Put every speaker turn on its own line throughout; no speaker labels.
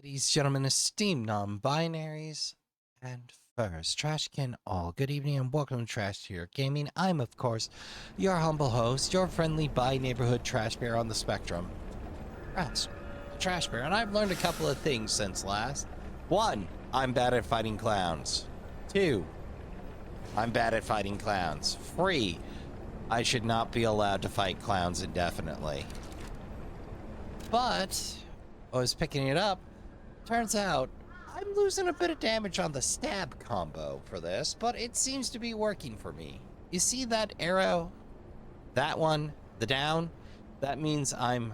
Ladies, gentlemen, esteemed non-binaries, and first, Trashkin, all good evening and welcome to Trash Tier Gaming. I'm, of course, your humble host, your friendly bi-neighborhood trash bear on the spectrum. That's the trash bear, and I've learned a couple of things since last. One, I'm bad at fighting clowns. Two, I'm bad at fighting clowns. Three, I should not be allowed to fight clowns indefinitely. But I was picking it up. Turns out, I'm losing a bit of damage on the stab combo for this, but it seems to be working for me. You see that arrow? That one? The down? That means I've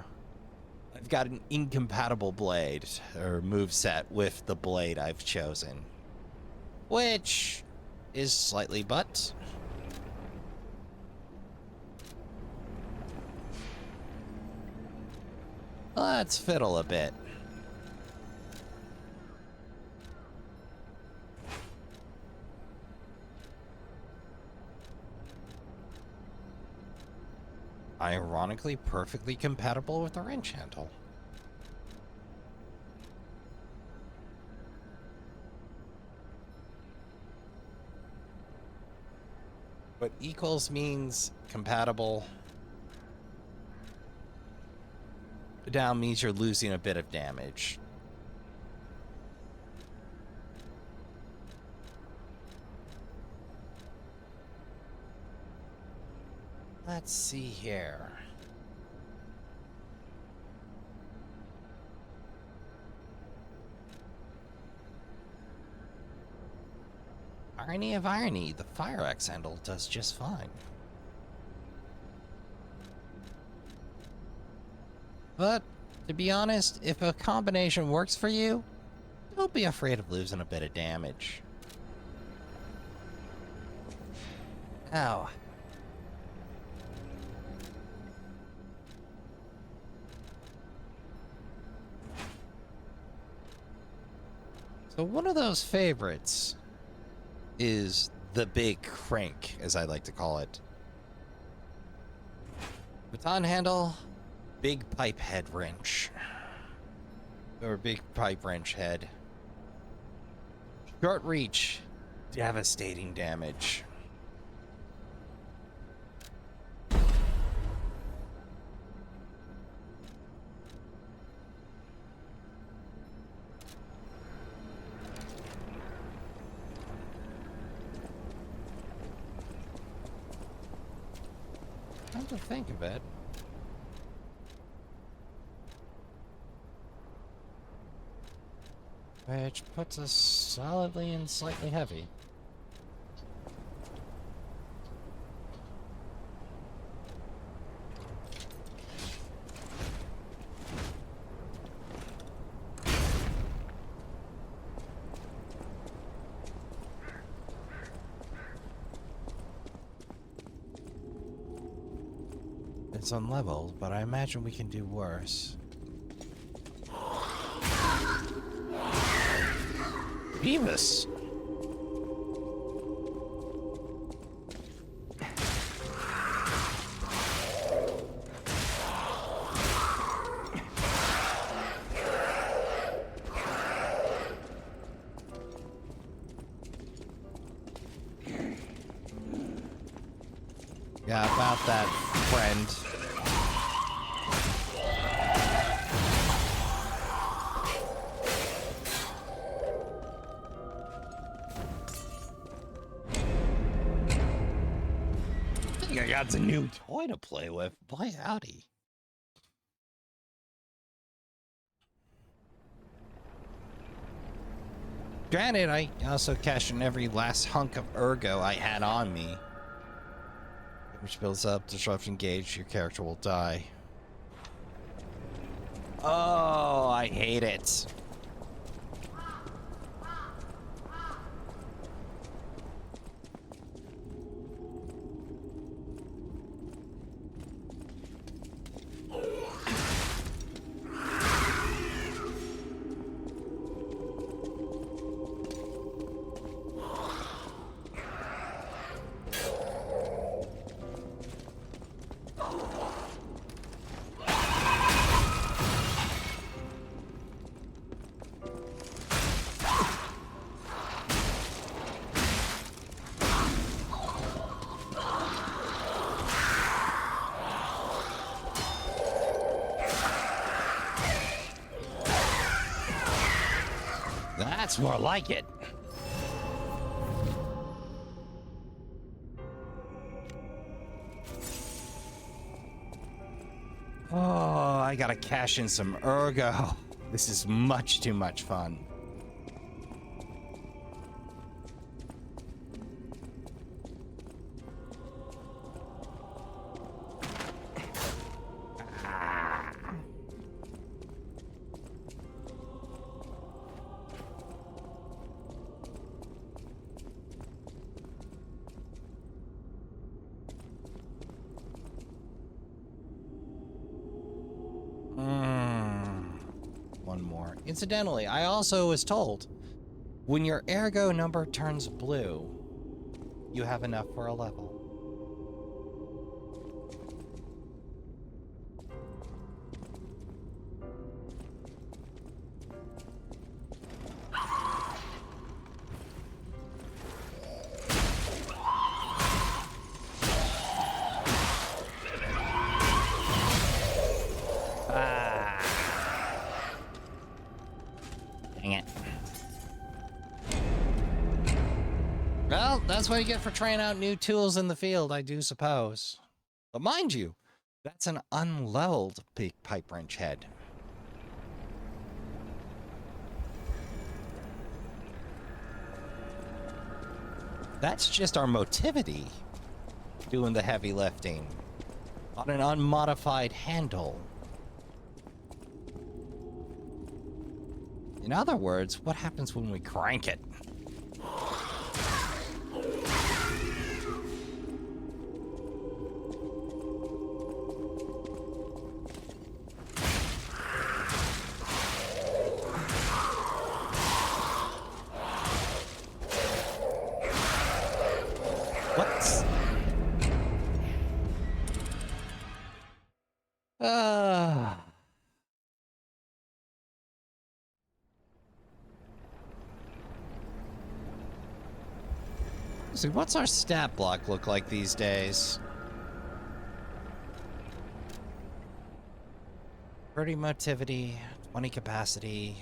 got an incompatible blade, or moveset, with the blade I've chosen. Which is slightly but. Let's fiddle a bit. Ironically, perfectly compatible with the wrench handle. But equals means compatible. Down means you're losing a bit of damage. Let's see here. Irony of irony, the fire axe handle does just fine. But, to be honest, if a combination works for you, don't be afraid of losing a bit of damage. Ow. So one of those favorites is the big crank, as I like to call it. Baton handle, big pipe head wrench. Or big pipe wrench head. Short reach, devastating damage. Come to think of it, which puts us solidly and slightly heavy. It's unleveled, but I imagine we can do worse. Beavis! Yeah, about that, friend. I got a new toy to play with. Boy, howdy. Granted, I also cashed in every last hunk of ergo I had on me. Which builds up, disruption gauge, your character will die. Oh, I hate it. That's more like it. Oh, I gotta cash in some ergo. This is much too much fun. One more. Incidentally, I also was told when your ergo number turns blue, you have enough for a level. Dang it. Well, that's what you get for trying out new tools in the field, I do suppose. But mind you, that's an unleveled pipe wrench head. That's just our motivity doing the heavy lifting on an unmodified handle. In other words, what happens when we crank it? What? So what's our stat block look like these days? 30 motivity, 20 capacity.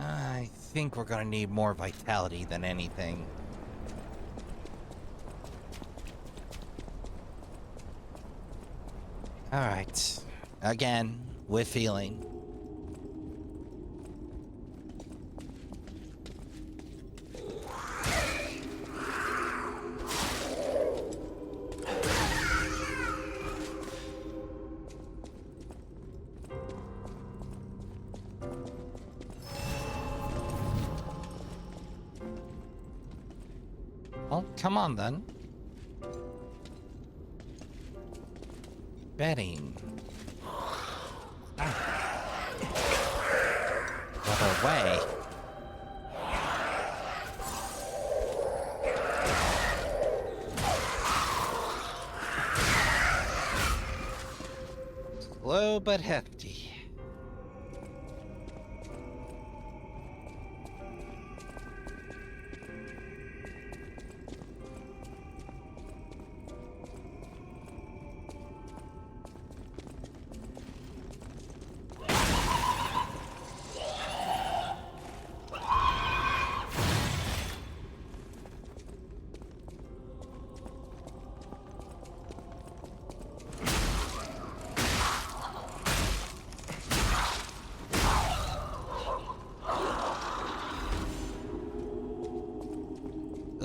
I think we're gonna need more vitality than anything. Alright. Again, with feeling. Well, come on then. Betting. Other way. Slow but hefty.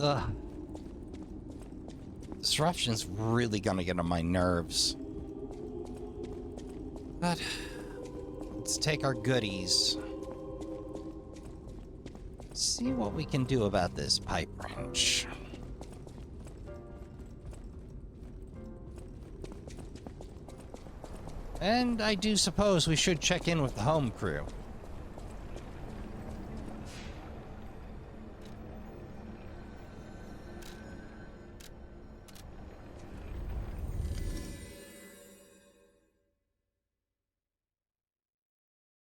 Ugh. Disruption's really gonna get on my nerves. But let's take our goodies. See what we can do about this pipe wrench. And I do suppose we should check in with the home crew.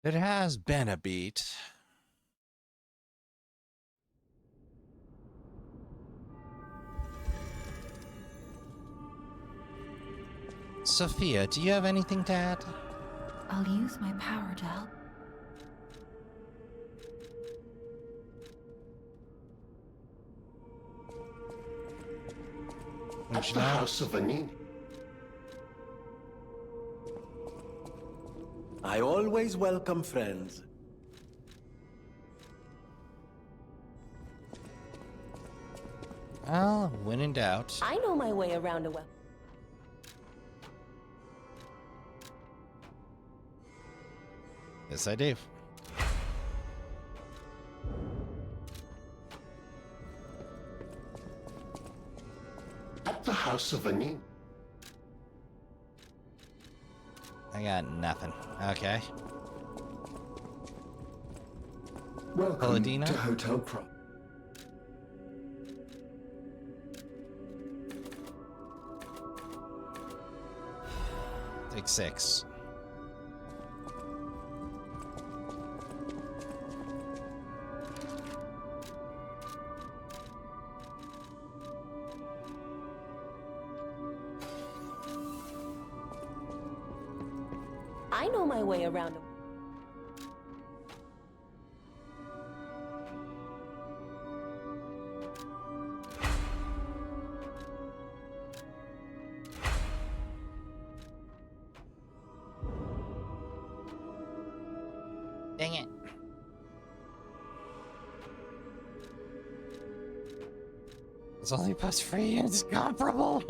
It has been a beat. Sophia, do you have anything to add?
I'll use my power to help.
At
the house of Anin.
I always welcome friends.
Well, when in doubt.
I know my way around a well.
Yes, I do.
At the house of Anin.
I got nothing. Okay.
Welcome
Paladino?
to Hotel Pro.
Take 6.
I know my way around a
Dang it. It's only plus 3 and it's comparable.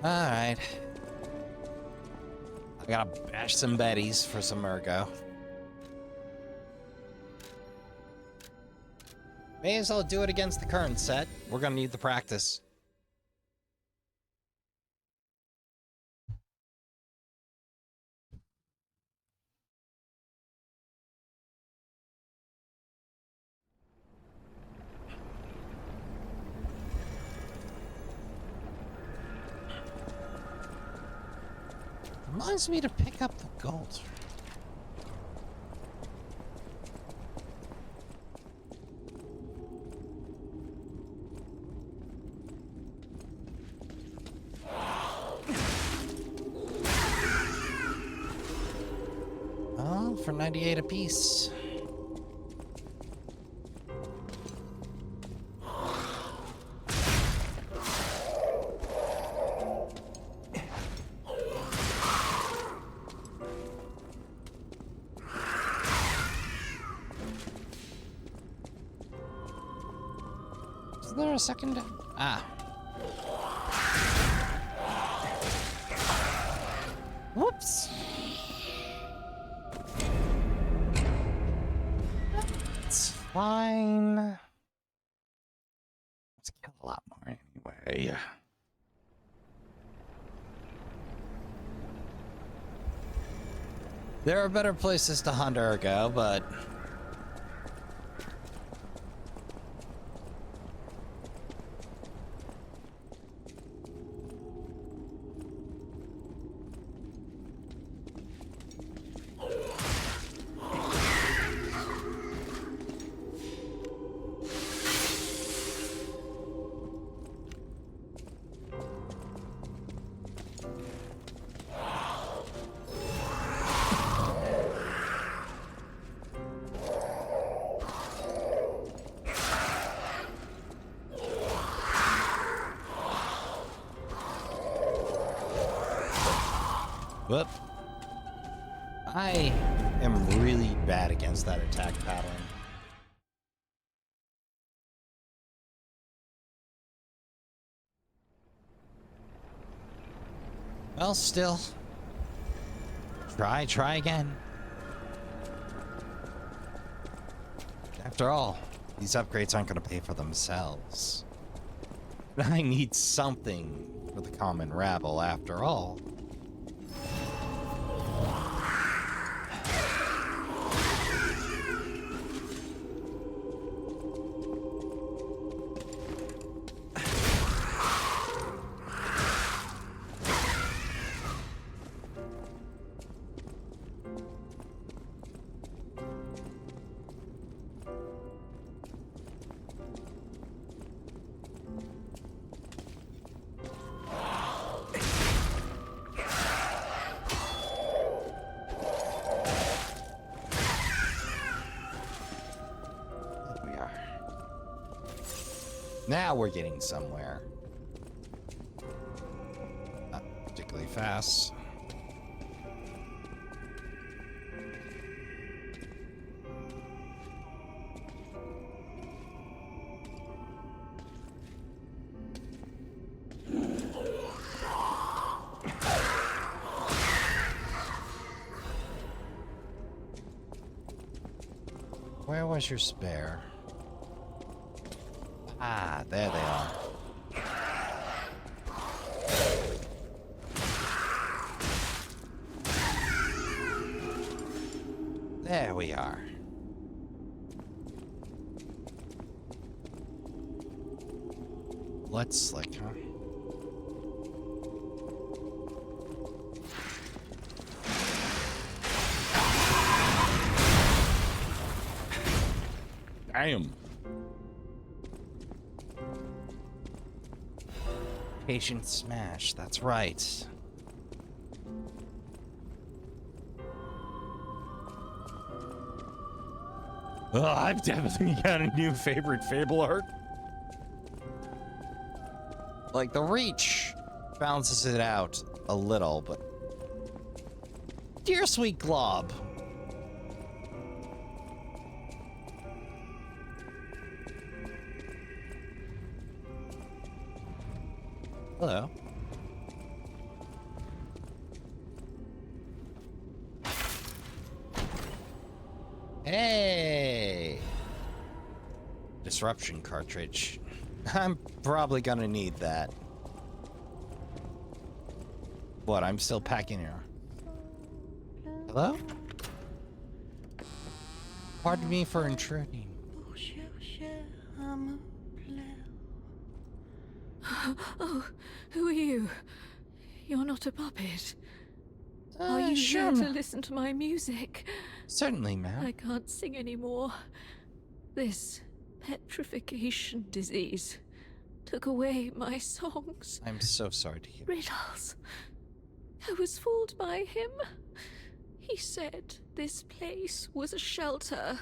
Alright. I gotta bash some betties for some Ergo. May as well do it against the current set. We're gonna need the practice. Reminds me to pick up the gold. Oh, for 98 apiece. Is there a second? Ah. Whoops. It's fine. Let's kill a lot more anyway. There are better places to hunt Ergo, but whoop. I am really bad against that attack pattern. Well, still. Try again. After all, these upgrades aren't going to pay for themselves. I need something for the common rabble after all. Now we're getting somewhere. Not particularly fast. Where was your spare? Ah, there they are. There we are. Let's slick, huh? Damn. Patient smash, that's right. Oh, I've definitely got a new favorite Fable art. Like, the reach balances it out a little, but... Dear sweet glob. Hello. Hey! Disruption cartridge. I'm probably gonna need that. What, I'm still packing here. Hello? Pardon me for intruding.
Oh, who are you? You're not a puppet. Are you
Sure,
here to listen to my music?
Certainly, ma'am.
I can't sing anymore. This petrification disease took away my songs.
I'm so sorry to hear.
Riddles. I was fooled by him. He said this place was a shelter.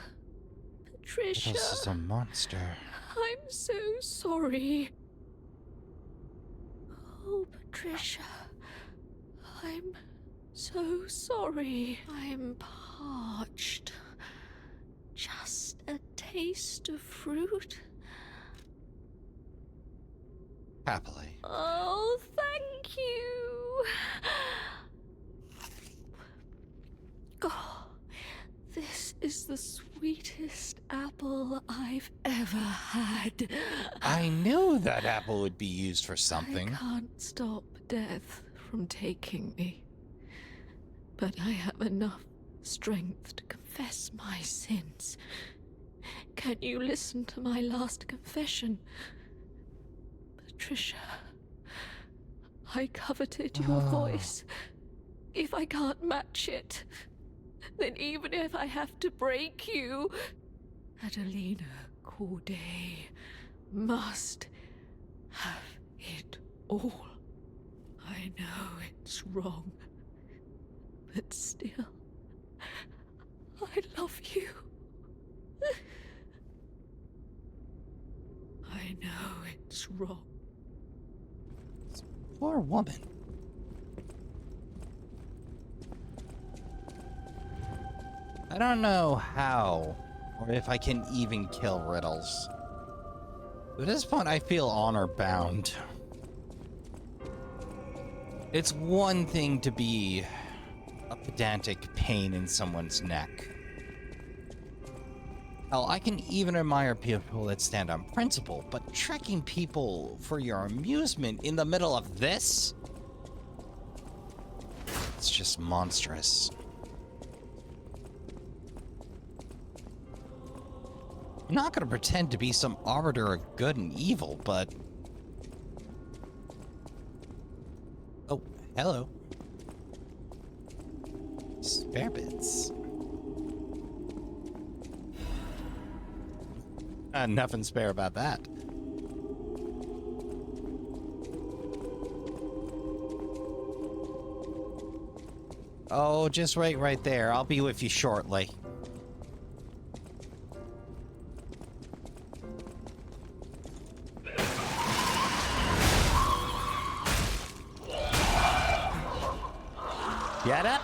Patricia,
This is a monster.
I'm so sorry. Oh, Patricia, I'm so sorry. I'm parched. Just a taste of fruit.
Happily.
Oh, thank you. Oh, this is the sweetest apple I've ever had.
I knew that apple would be used for something.
I can't stop death from taking me. But I have enough strength to confess my sins. Can you listen to my last confession? Patricia, I coveted your voice. If I can't match it, then even if I have to break you, Adelina Corday must have it all. I know it's wrong, but still, I love you. I know it's wrong.
Poor woman. I don't know how, or if I can even kill Riddles. At this point, I feel honor bound. It's one thing to be a pedantic pain in someone's neck. Hell, I can even admire people that stand on principle, but tricking people for your amusement in the middle of this? It's just monstrous. I'm not gonna pretend to be some arbiter of good and evil, but... Oh, hello. Spare bits. Nothing spare about that. Oh, just wait right there. I'll be with you shortly. Get up!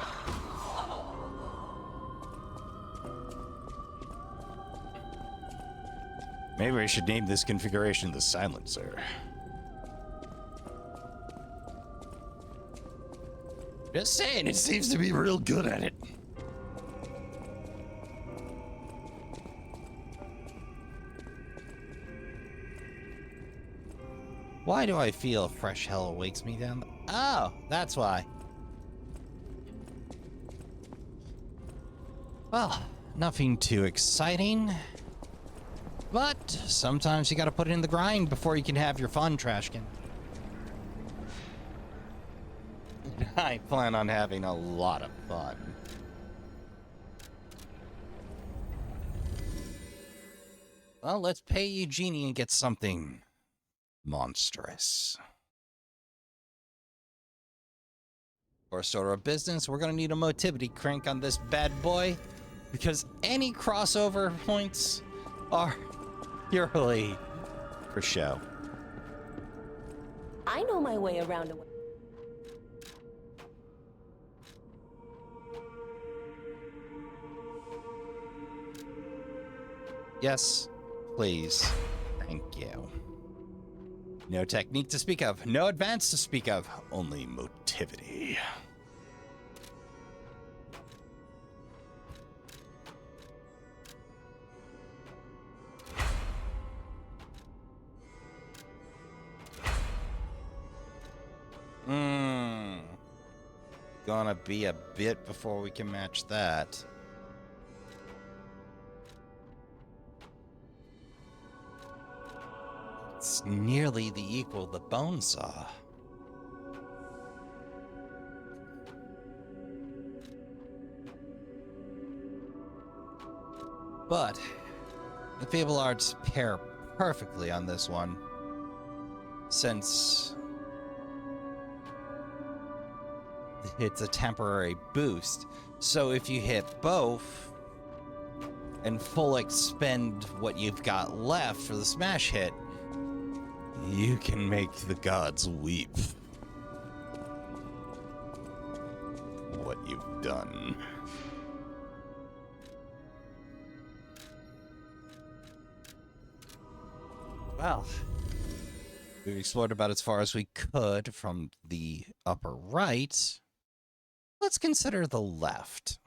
Maybe I should name this configuration the silencer. Just saying, it seems to be real good at it. Why do I feel fresh hell awaits me down? Oh, that's why. Well, nothing too exciting. But sometimes you gotta put it in the grind before you can have your fun, Trashkin. I plan on having a lot of fun. Well, let's pay Eugenie and get something monstrous. First order of business, we're gonna need a motivity crank on this bad boy, because any crossover points are purely for show.
I know my way around a well.
Yes, please. Thank you. No technique to speak of, no advance to speak of, only motivity. Gonna be a bit before we can match that. It's nearly the equal of the bone saw. But the Fable Arts pair perfectly on this one, since it's a temporary boost. So if you hit both and full expend what you've got left for the smash hit, you can make the gods weep. What you've done. Well, we've explored about as far as we could from the upper right. Let's consider the left.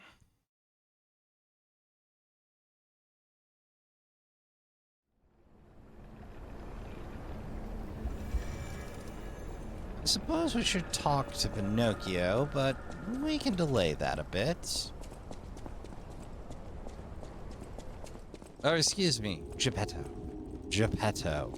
I suppose we should talk to Pinocchio, but we can delay that a bit. Oh, excuse me, Geppetto. Geppetto.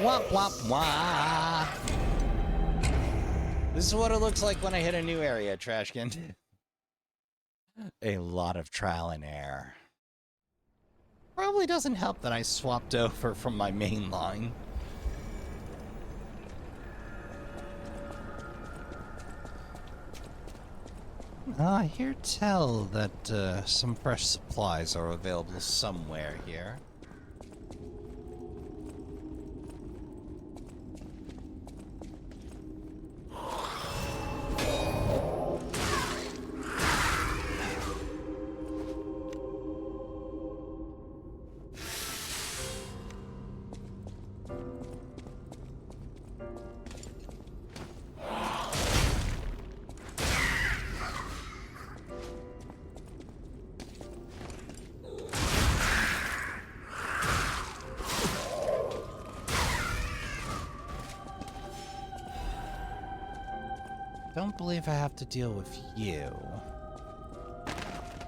Wah, wah, wah. This is what it looks like when I hit a new area, Trashkin. A lot of trial and error. Probably doesn't help that I swapped over from my main line. I hear tell that some fresh supplies are available somewhere here. Don't believe I have to deal with you.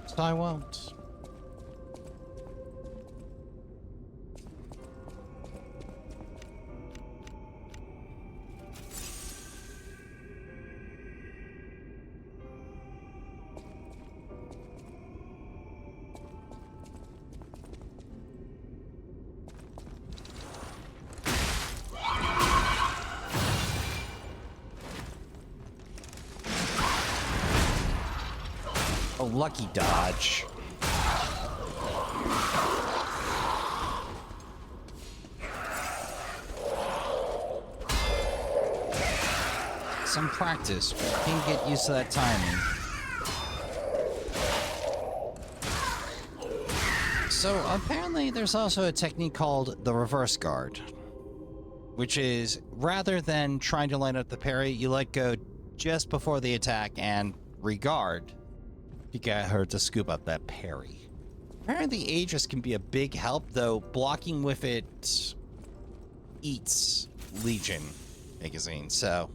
So I won't. lucky dodge. Some practice, but you can get used to that timing. So apparently there's also a technique called the reverse guard, which is rather than trying to line up the parry, you let go just before the attack and regard to get her to scoop up that parry. Apparently the Aegis can be a big help, though blocking with it eats Legion magazine, so...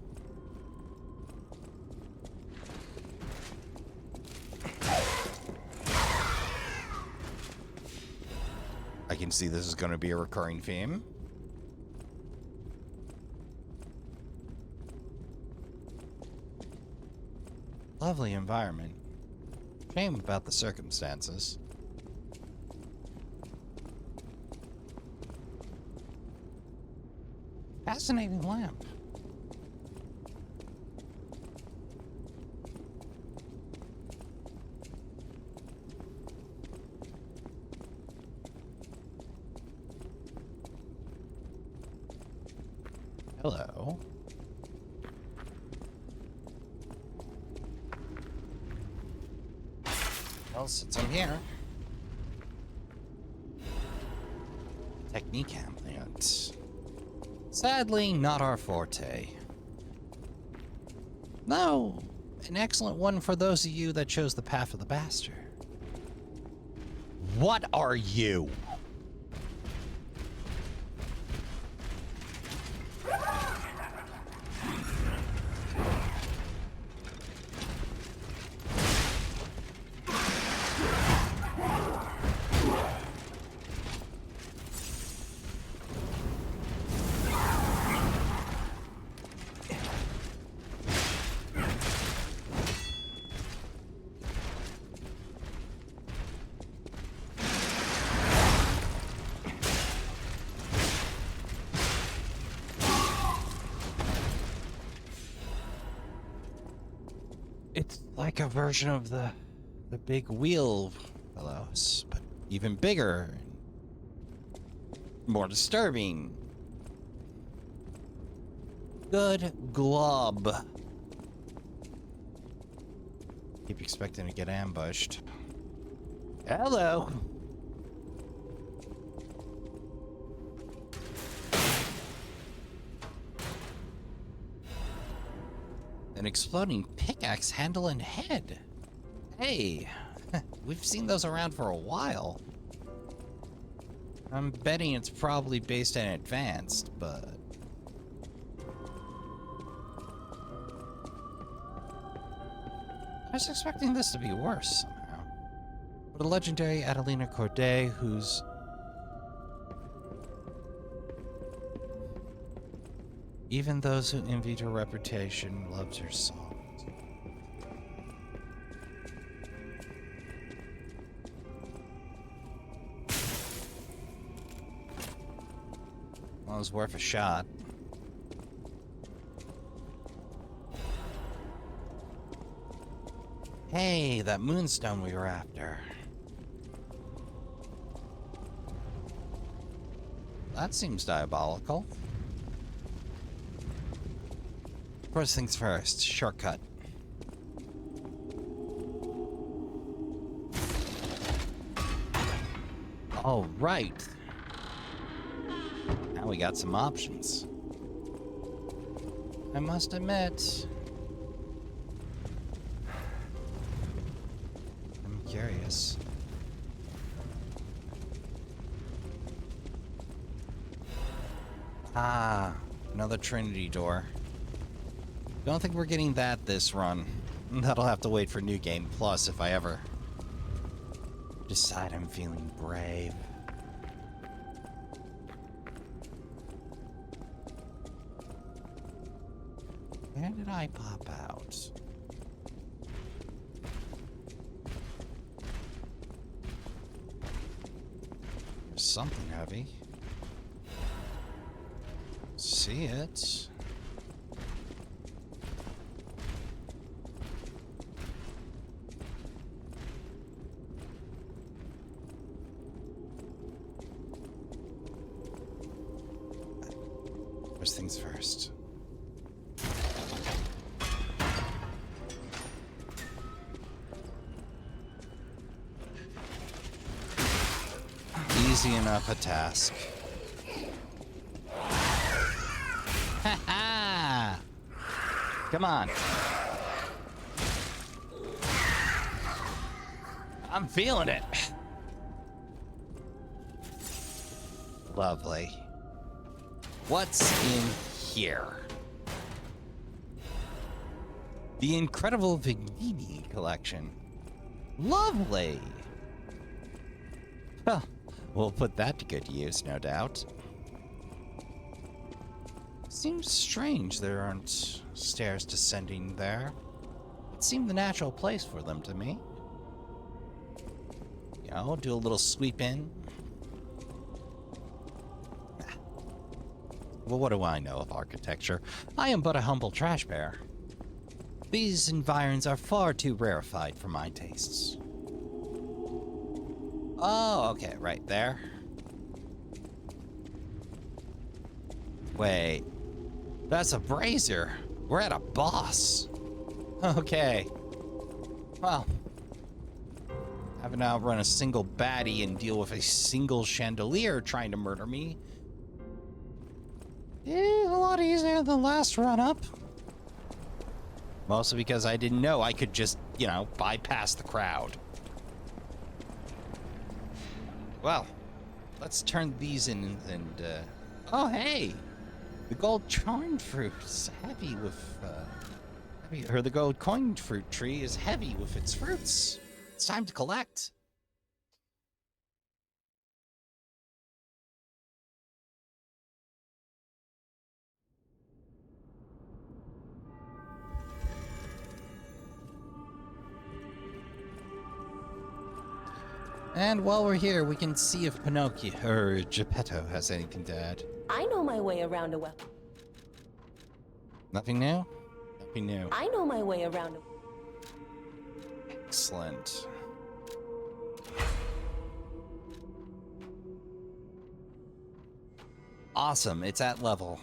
I can see this is going to be a recurring theme. Lovely environment. Shame about the circumstances. Fascinating lamp. Hello. Well, since I'm here. Technique ampliance. Sadly, not our forte. No, an excellent one for those of you that chose the path of the bastard. What are you? It's like a version of the big wheel fellows, but even bigger and more disturbing. Good glob. Keep expecting to get ambushed. Hello. An exploding pickaxe handle and head. Hey, we've seen those around for a while. I'm betting it's probably based on advanced, but... I was expecting this to be worse somehow. But a legendary Adelina Corday, who's... Even those who envied her reputation loved her songs. Well, it was worth a shot. Hey, that moonstone we were after. That seems diabolical. First things first, shortcut. All right. Now we got some options. I must admit, I'm curious. Ah, another Trinity door. Don't think we're getting that this run. That'll have to wait for New Game Plus if I ever decide I'm feeling brave. Where did I pop out? There's something heavy. See it. First things first. Easy enough a task. Ha ha! Come on. I'm feeling it. Lovely. What's in here? The incredible Vignini collection. Lovely. Well, we'll put that to good use, no doubt. Seems strange there aren't stairs descending there. It seemed the natural place for them to me. You know, do a little sweep in. Well, what do I know of architecture? I am but a humble trash bear. These environs are far too rarefied for my tastes. Oh, okay, right there. Wait, that's a brazier. We're at a boss. Okay. Well, having to outrun a single baddie and deal with a single chandelier trying to murder me is a lot easier than last run-up. Mostly because I didn't know I could just, you know, bypass the crowd. Well, let's turn these in and, oh, hey! The gold coin fruit is heavy with, the gold coin fruit tree is heavy with its fruits. It's time to collect. And while we're here, we can see if Pinocchio or Geppetto has anything to add.
I know my way around a well.
Nothing new? Nothing new.
I know my way around a
Excellent. Awesome, it's at level.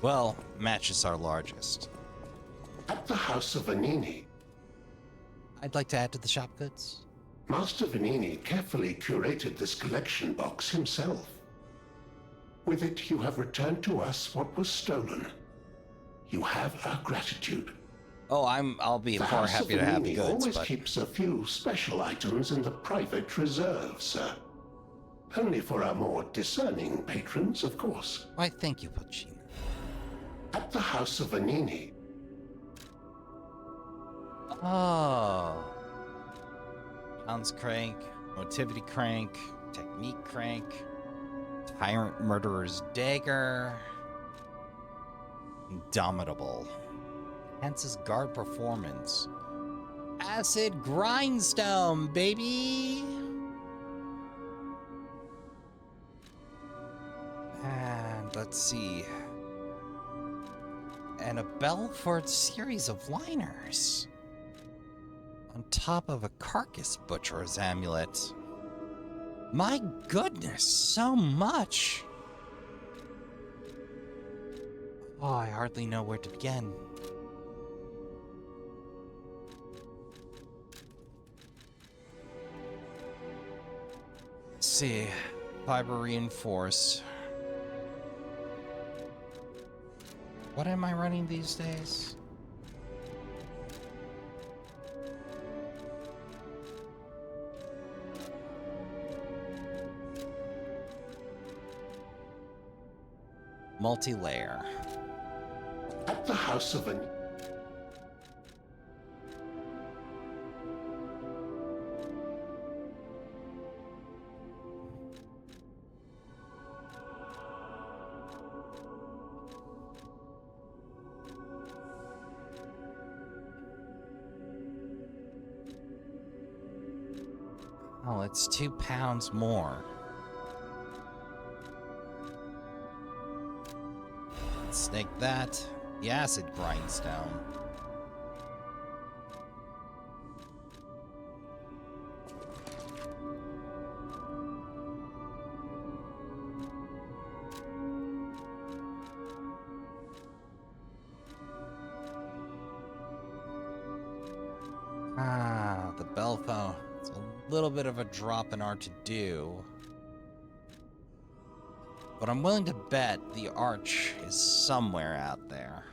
Well, matches our largest.
At the house of Vanini,
I'd like to add to the shop goods.
Master Vanini carefully curated this collection box himself. With it, you have returned to us what was stolen. You have our gratitude.
Oh, I'll be
The
far
house
happy
of
to have the
Vanini
goods,
always
but
keeps a few special items in the private reserve, sir. Only for our more discerning patrons, of course.
why, thank you, Puccino.
At the house of Vanini,
Oh. Pounds crank, motivity crank, technique crank, tyrant murderer's dagger, indomitable, enhances guard performance, acid grindstone, baby. And let's see. And a bell for its series of liners. On top of a carcass butcher's amulet. My goodness, so much! Oh, I hardly know where to begin. Let's see. Fiber reinforced. What am I running these days? Multi-layer.
at the house of Vanini.
Oh, it's 2 pounds more. Snake that. The acid grindstone. Belfo. It's a little bit of a drop in our to-do. But I'm willing to bet the arch is somewhere out there.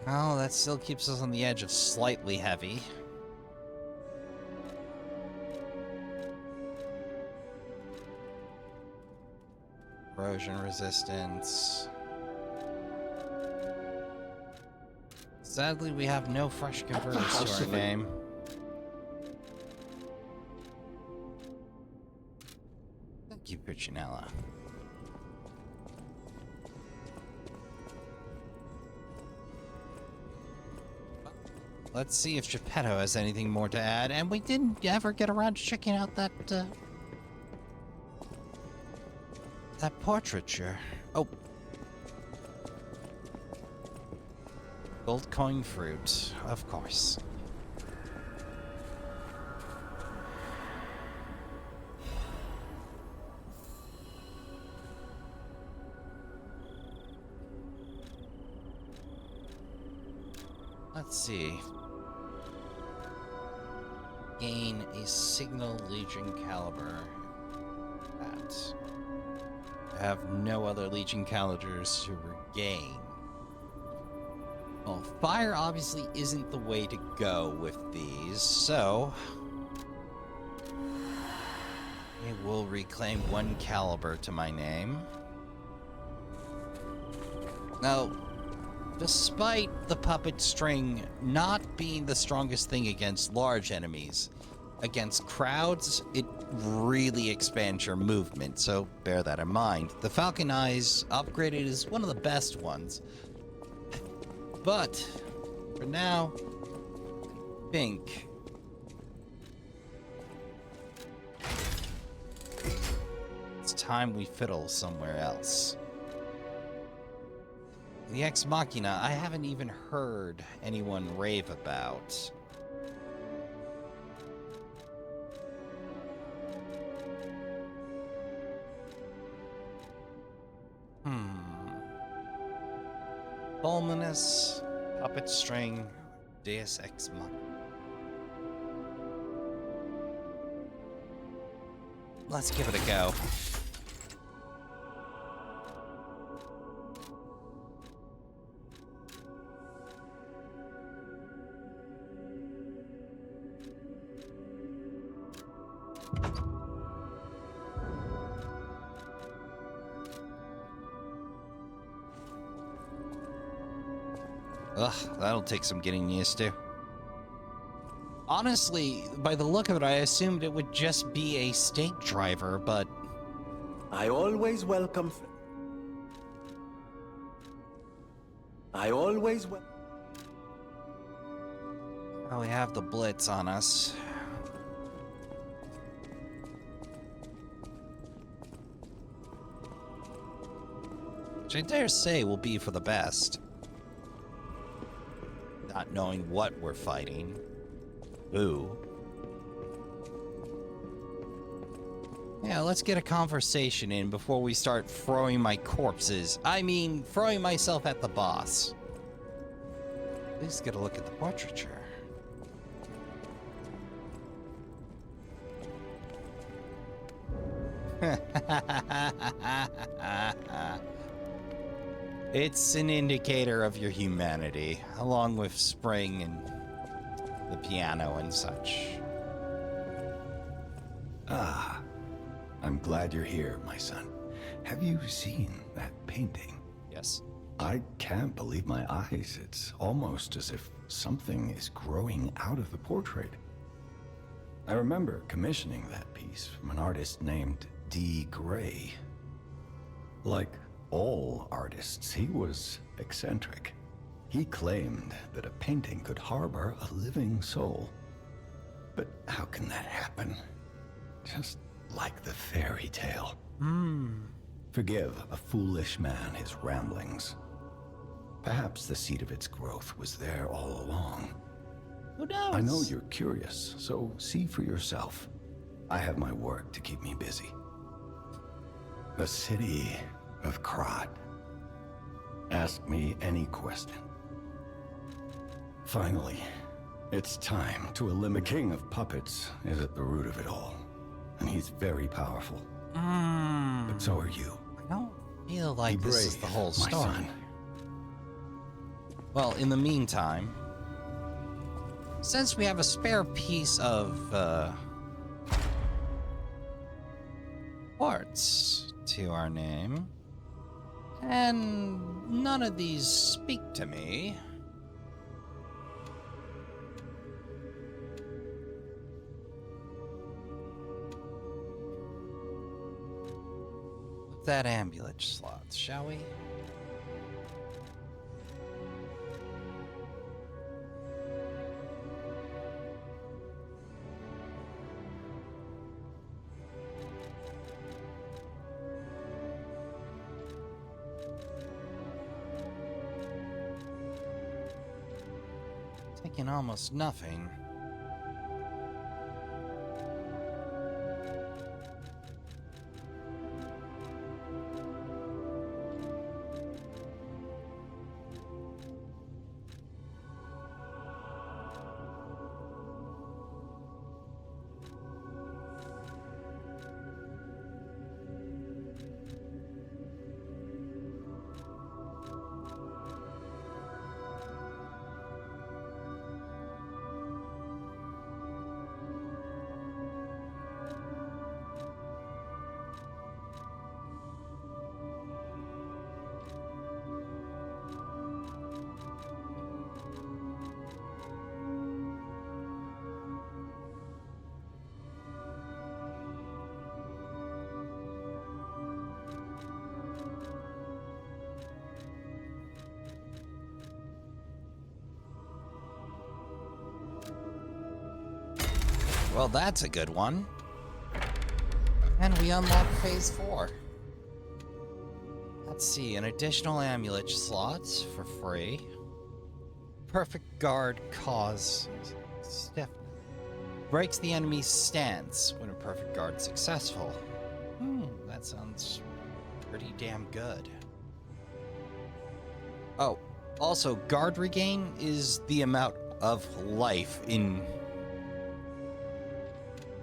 Oh, that still keeps us on the edge of slightly heavy. Corrosion resistance. Sadly, we have no fresh converters to our name. Thank you, Piccinella. Let's see if Geppetto has anything more to add. And we didn't ever get around to checking out that portraiture. Oh. Gold coin fruit, of course. Let's see. Gain a signal Legion caliber. That. I have no other Legion calibers to regain. Well, fire obviously isn't the way to go with these, so I will reclaim one caliber to my name. Now, despite the puppet string not being the strongest thing against large enemies, against crowds, it really expands your movement, so bear that in mind. The Falcon Eyes upgraded is one of the best ones. But, for now, I think it's time we fiddle somewhere else. The Ex Machina, I haven't even heard anyone rave about. Fulminous, Puppet String, Deus Ex Machina. Let's give it a go. Ugh, that'll take some getting used to. Honestly, by the look of it, I assumed it would just be a stake driver, but
I always welcome.
oh, we have the Blitz on us. Which I dare say will be for the best. Not knowing what we're fighting. Who. Yeah, let's get a conversation in before we start throwing my corpses. I mean, throwing myself at the boss. Let's get a look at the portraiture. It's an indicator of your humanity, along with Spring and the piano and such.
Ah, I'm glad you're here, my son. Have you seen that painting?
Yes.
I can't believe my eyes. It's almost as if something is growing out of the portrait. I remember commissioning that piece from an artist named D. Gray. Like all artists, he was eccentric. He claimed that a painting could harbor a living soul. But how can that happen? Just like the fairy tale. Forgive a foolish man his ramblings. Perhaps the seed of its growth was there all along.
Who knows?
I know you're curious, so see for yourself. I have my work to keep me busy. The city of Krat. Ask me any question. Finally, it's time to eliminate. The king of puppets is at the root of it all, and he's very powerful. But so are you.
I don't feel like
Be
this is
brave,
the whole
my
story.
son.
Well, in the meantime, since we have a spare piece of quartz to our name, and none of these speak to me, that amulet slot, shall we? Taking almost nothing. Well, that's a good one. And we unlock phase 4. Let's see, an additional amulet slots for free. Perfect guard cause stiff. Breaks the enemy's stance when a perfect guard successful. That sounds pretty damn good. Oh, also, guard regain is the amount of life in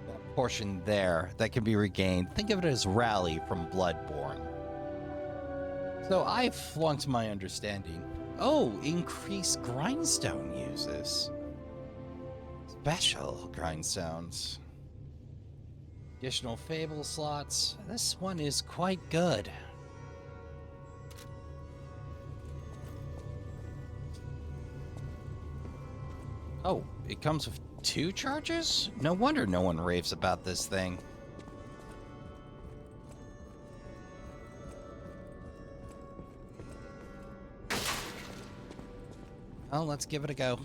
that portion there that can be regained. Think of it as Rally from Bloodborne. So I flunked my understanding. Oh, increased grindstone uses. Special grindstones. Additional fable slots. This one is quite good. Oh, it comes with 2 charges? No wonder no one raves about this thing. Well, let's give it a go.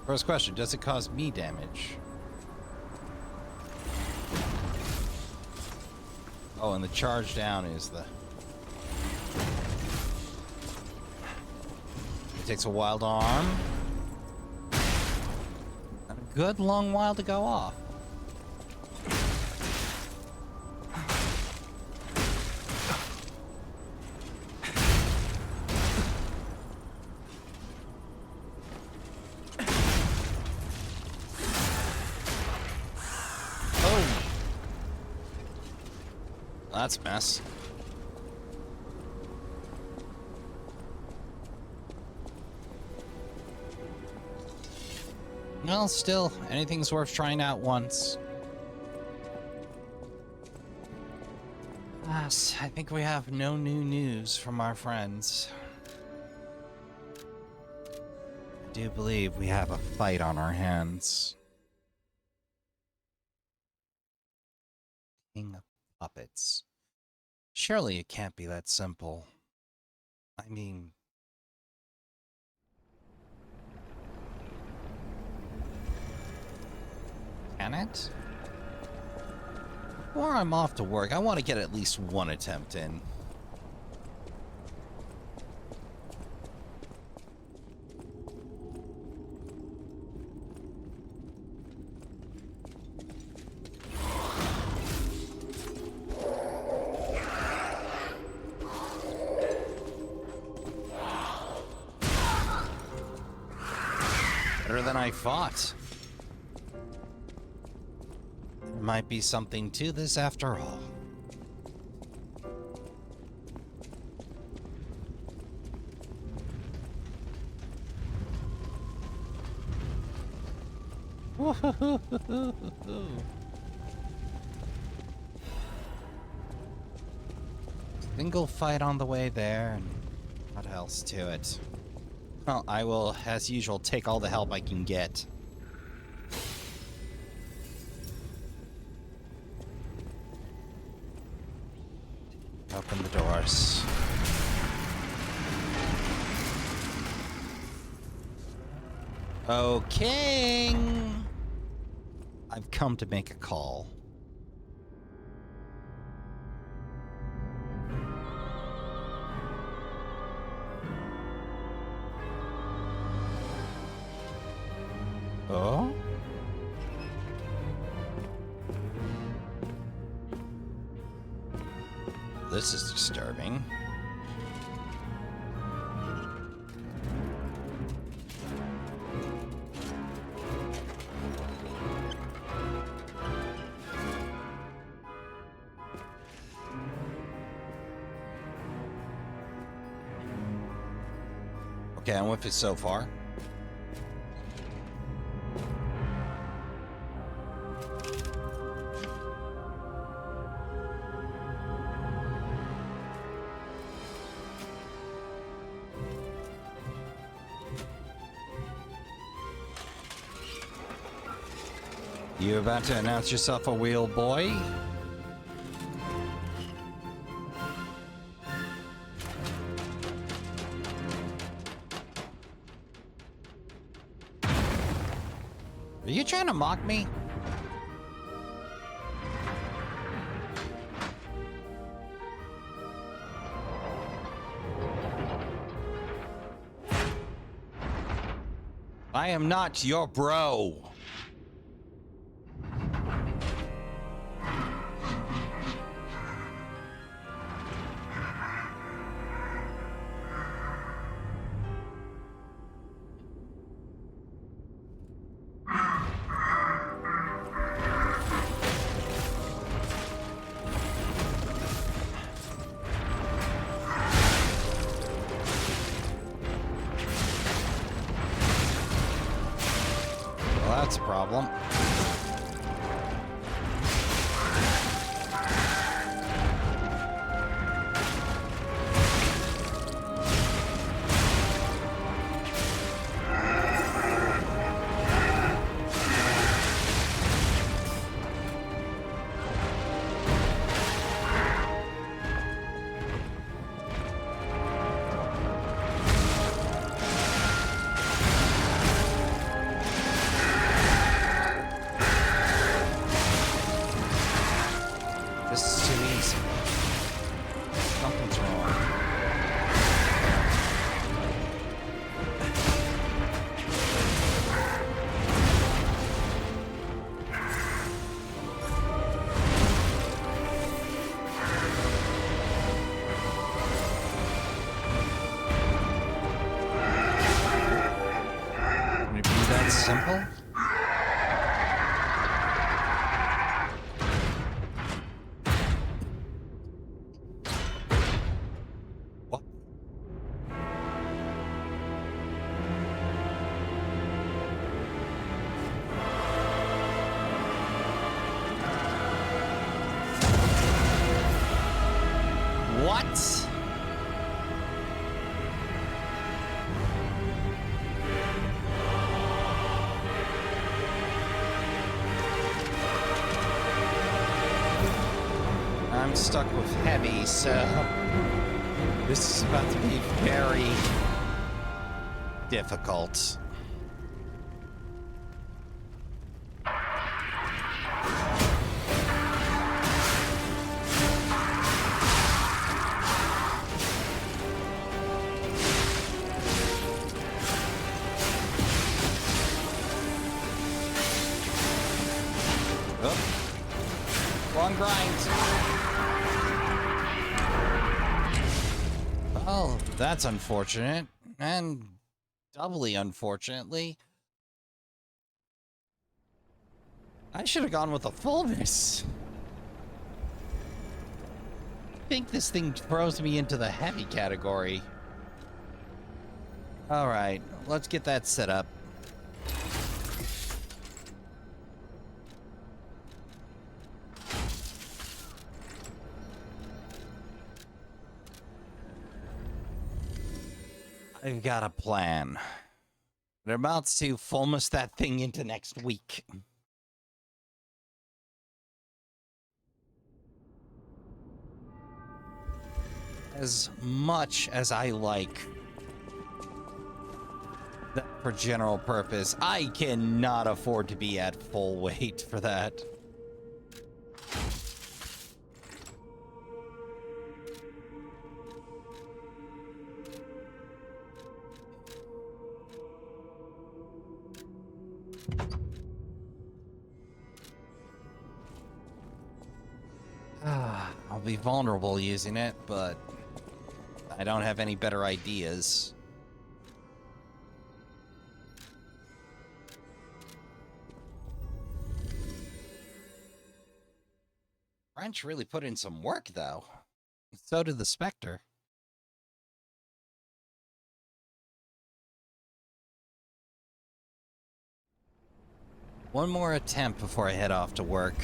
First question, does it cause me damage? Oh, and the charge down is the... It takes a wild arm. And a good long while to go off. Oh! That's a mess. Well, still, anything's worth trying out once. Yes, I think we have no new news from our friends. I do believe we have a fight on our hands. King of Puppets. Surely it can't be that simple. I mean... Can it? Before I'm off to work, I want to get at least one attempt in. Better than I thought. There might be something to this after all. Single fight on the way there, and what else to it? Well, I will, as usual, take all the help I can get. Open the doors. Okay. I've come to make a call. Oh? This is disturbing. Okay, I'm with it so far. You about to announce yourself a wheel boy? Are you trying to mock me? I am not your bro. That's a problem. This is too easy. Something's wrong. Can it be that simple? What? What? I'm I'm stuck with heavy, so this is about to be very difficult. Long grind. Oh, that's unfortunate. And doubly unfortunately. I should have gone with a fullness. I think this thing throws me into the heavy category. Alright, let's get that set up. I've got a plan. It amounts to fullness that thing into next week. As much as I like that for general purpose, I cannot afford to be at full weight for that. I'll be vulnerable using it, but I don't have any better ideas. French really put in some work, though. So did the Spectre. One more attempt before I head off to work.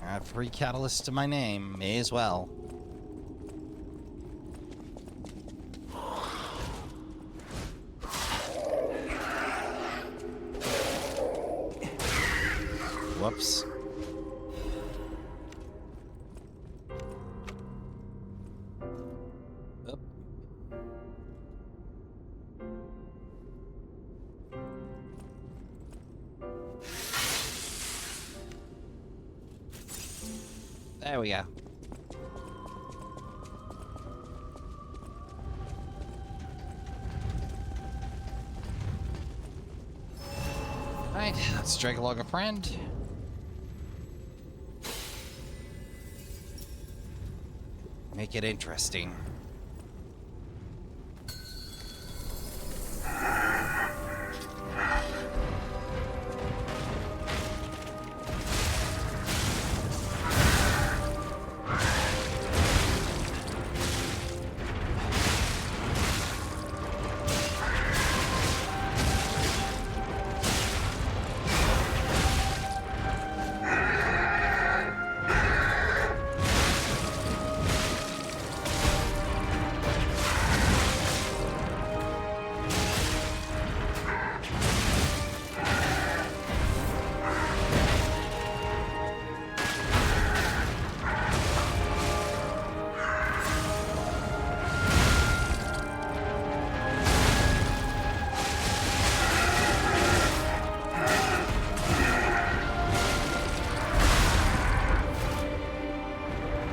I have 3 catalysts to my name. May as well. Whoops. Oop. There we go. Alright, let's drag along a friend. Make it interesting.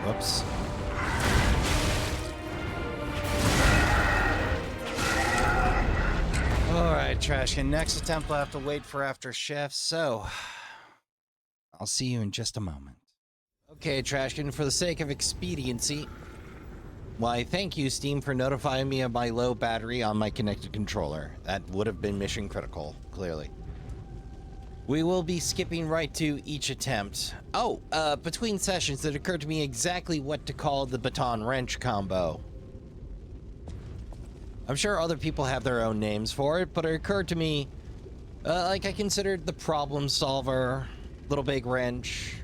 Whoops. Alright, Trashkin. Next attempt, I'll have to wait for after chef, so I'll see you in just a moment. Okay, Trashkin, for the sake of expediency, Why, thank you, Steam, for notifying me of my low battery on my connected controller. That would have been mission critical, clearly. We will be skipping right to each attempt. Oh, between sessions, it occurred to me exactly what to call the baton wrench combo. I'm sure other people have their own names for it, but it occurred to me, like I considered the problem solver, little big wrench,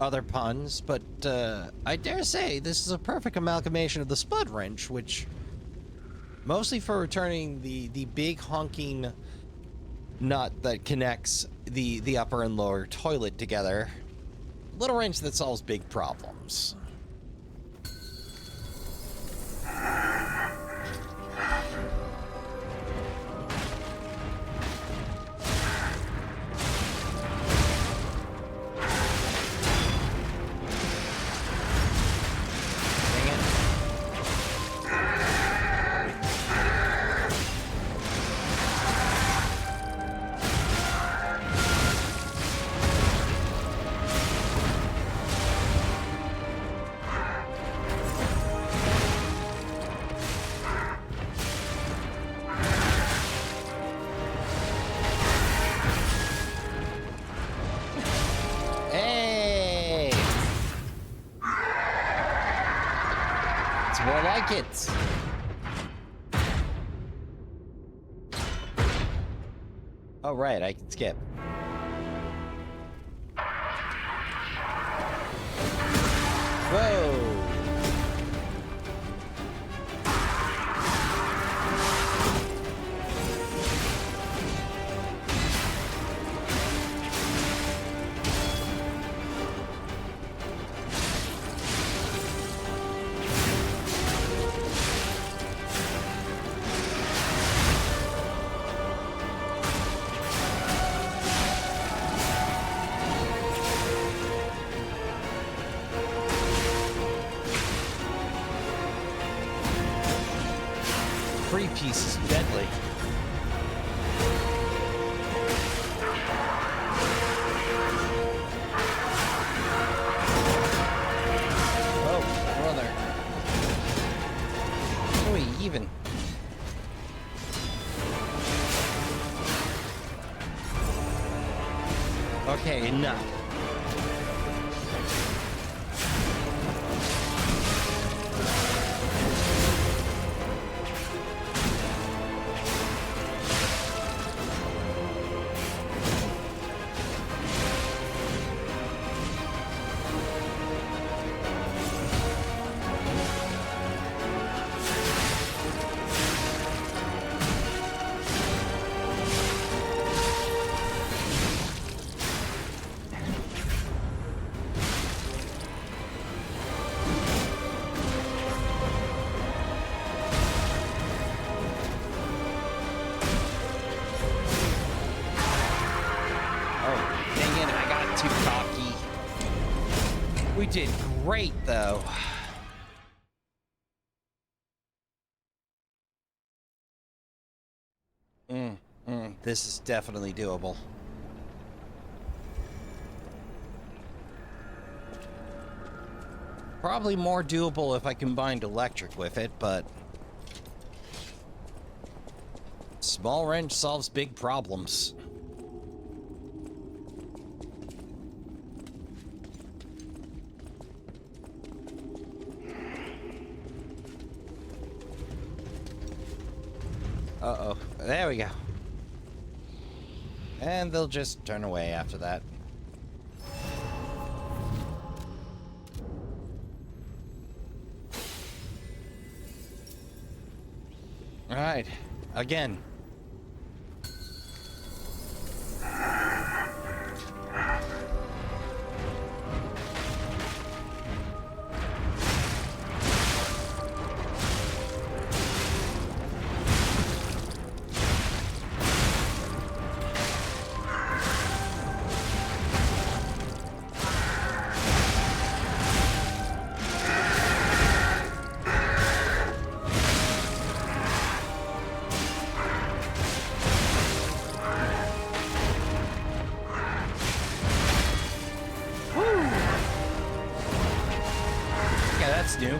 other puns, but I dare say this is a perfect amalgamation of the spud wrench, which mostly for returning the big honking nut that connects the upper and lower toilet together. Little wrench that solves big problems. More like it. Oh, right, I can skip. Whoa. Free piece is deadly. Oh, brother. How are we even? Okay, enough. We did great, though. This is definitely doable. Probably more doable if I combined electric with it, but small wrench solves big problems. Uh-oh. There we go. And they'll just turn away after that. All right. Again. New.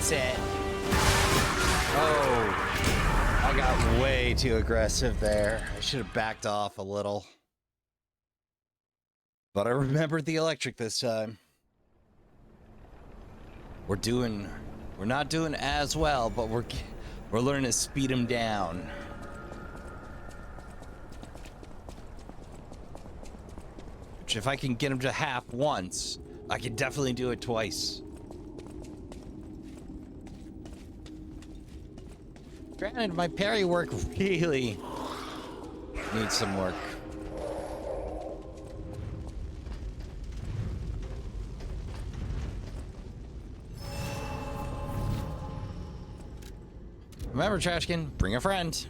That's it. Oh, I got way too aggressive there. I should have backed off a little. But I remembered the electric this time. We're not doing as well, but we're learning to speed them down. Which if I can get them to half once, I can definitely do it twice. Granted, my parry work really needs some work. Remember, Trashkin, bring a friend.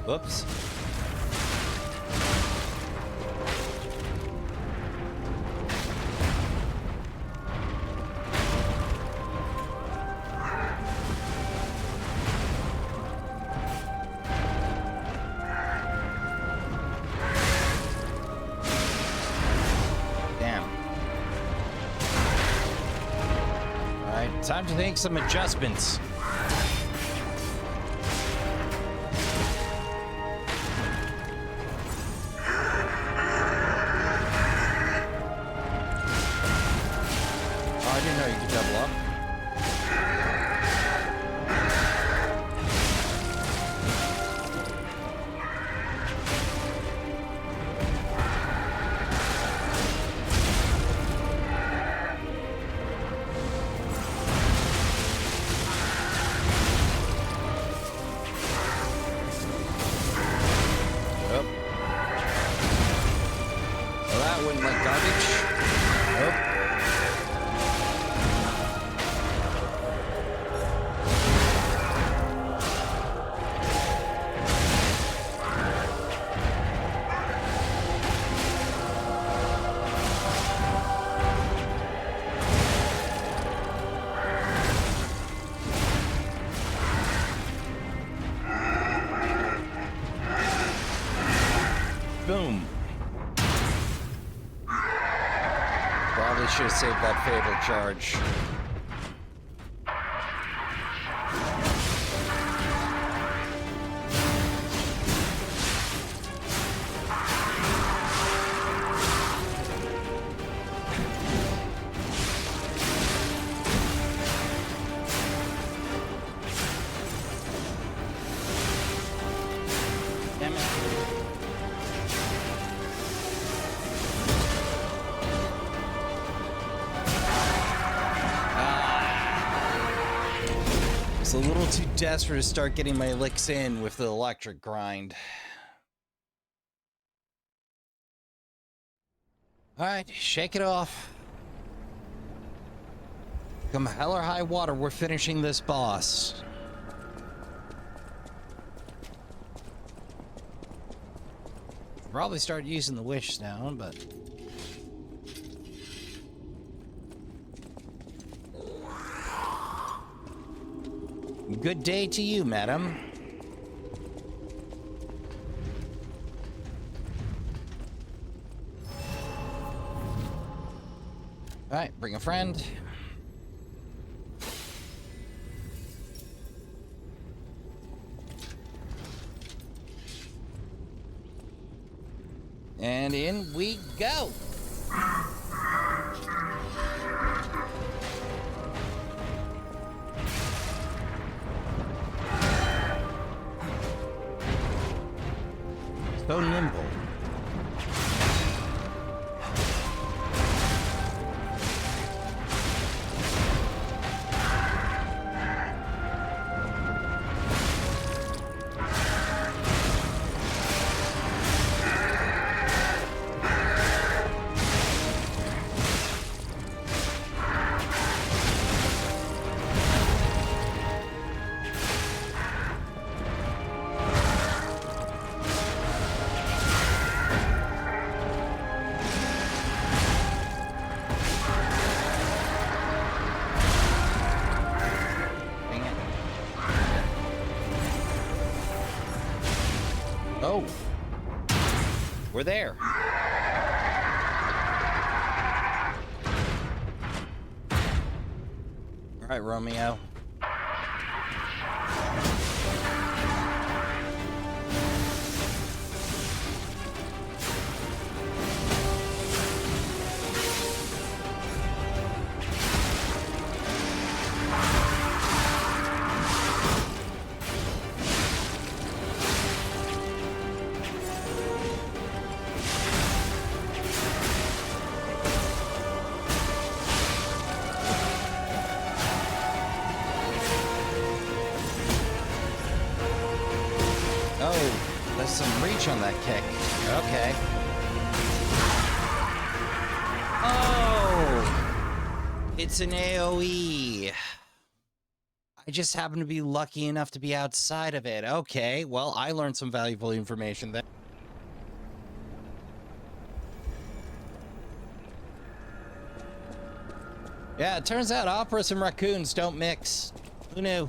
Whoops. Damn. All right, time to make some adjustments. Boom. Probably should have saved that fatal charge. Damn it. It's a little too desperate to start getting my licks in with the electric grind. Alright, shake it off. Come hell or high water, we're finishing this boss. Probably start using the wish stone, but... Good day to you, madam. All right, bring a friend. And in we go. So nimble. Oh. We're there. All right, Romeo. Oh, there's some reach on that kick. Okay. Oh! It's an AoE. I just happen to be lucky enough to be outside of it. Okay, well, I learned some valuable information there. Yeah, it turns out operas and raccoons don't mix. Who knew?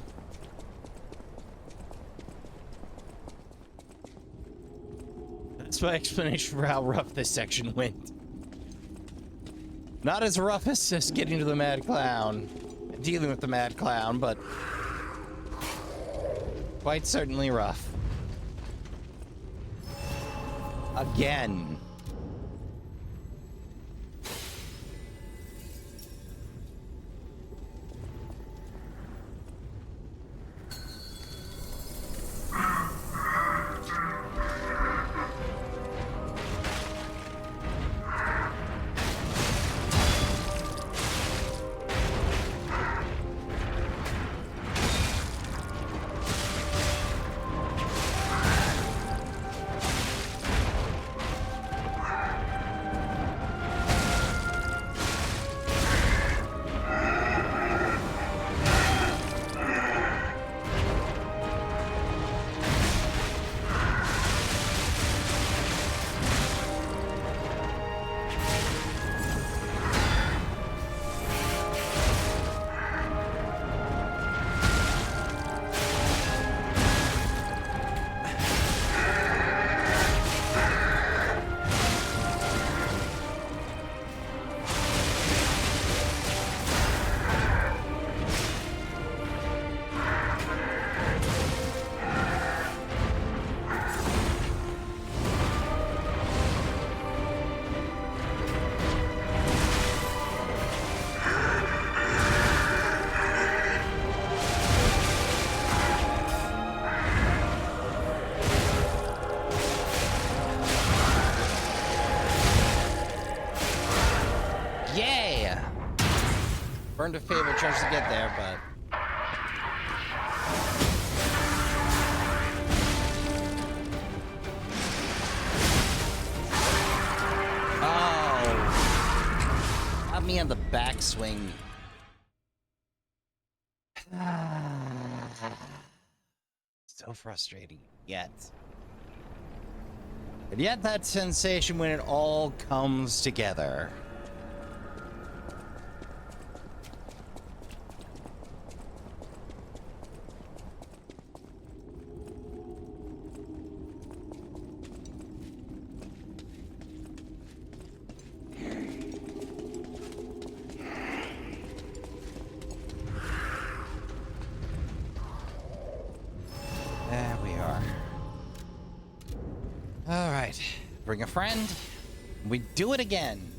That's my explanation for how rough this section went. Not as rough as just getting to the Mad Clown, dealing with the Mad Clown, but quite certainly rough. Again. Burned a favorite chance to get there, but... Oh! Got me on the backswing. So frustrating, yet. And yet that sensation when it all comes together. There we are. All right, bring a friend. We do it again.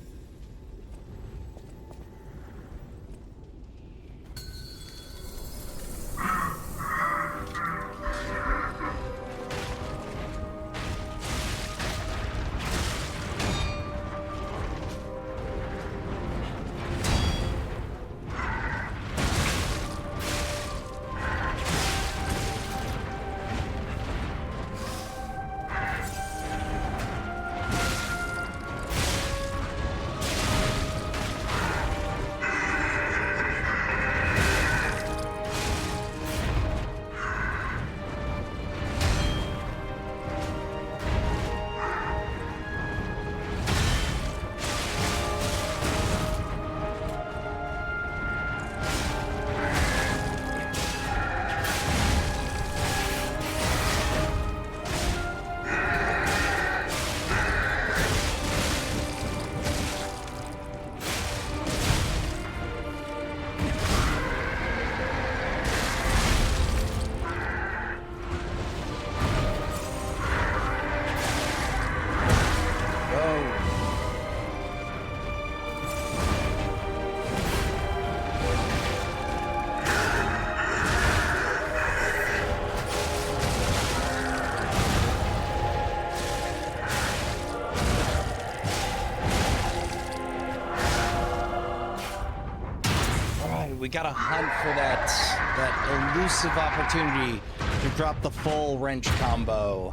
gotta hunt for that elusive opportunity to drop the full wrench combo.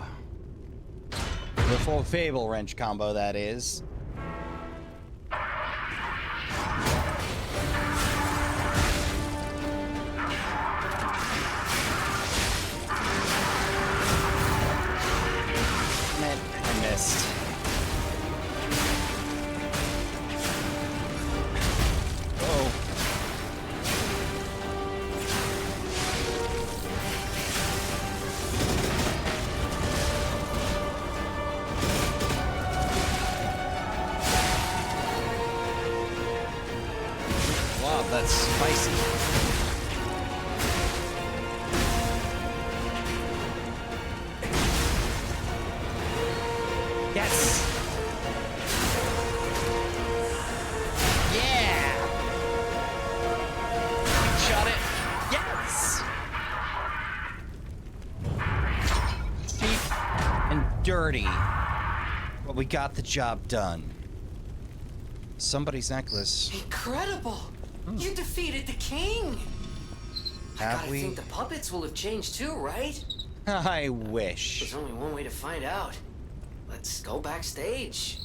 The full Fable wrench combo, that is. Man, I missed. Oh. Wow, that's spicy. Yes! Yeah! Shot it. Yes! Cheap and dirty. But we got the job done. Somebody's necklace.
Incredible! You defeated the king! I
Have
gotta
we?
think the puppets will have changed too, right?
I wish.
There's only one way to find out. Let's go backstage.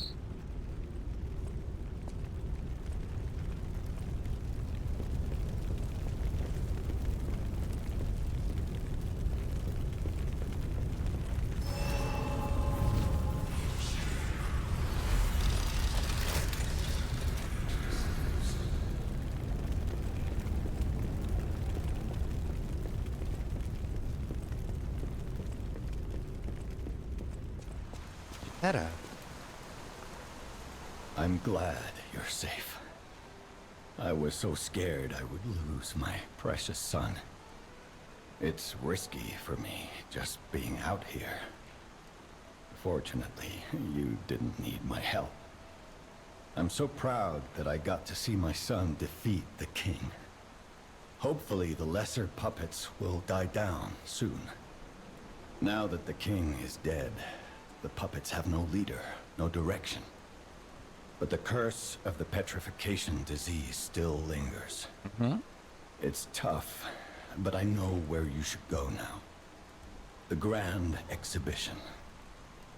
Hedda.
I'm glad you're safe. I was so scared I would lose my precious son. It's risky for me just being out here. Fortunately, you didn't need my help. I'm so proud that I got to see my son defeat the king. Hopefully the lesser puppets will die down soon. Now that the king is dead, the puppets have no leader, no direction. But the curse of the petrification disease still lingers. It's tough, but I know where you should go now. The Grand Exhibition.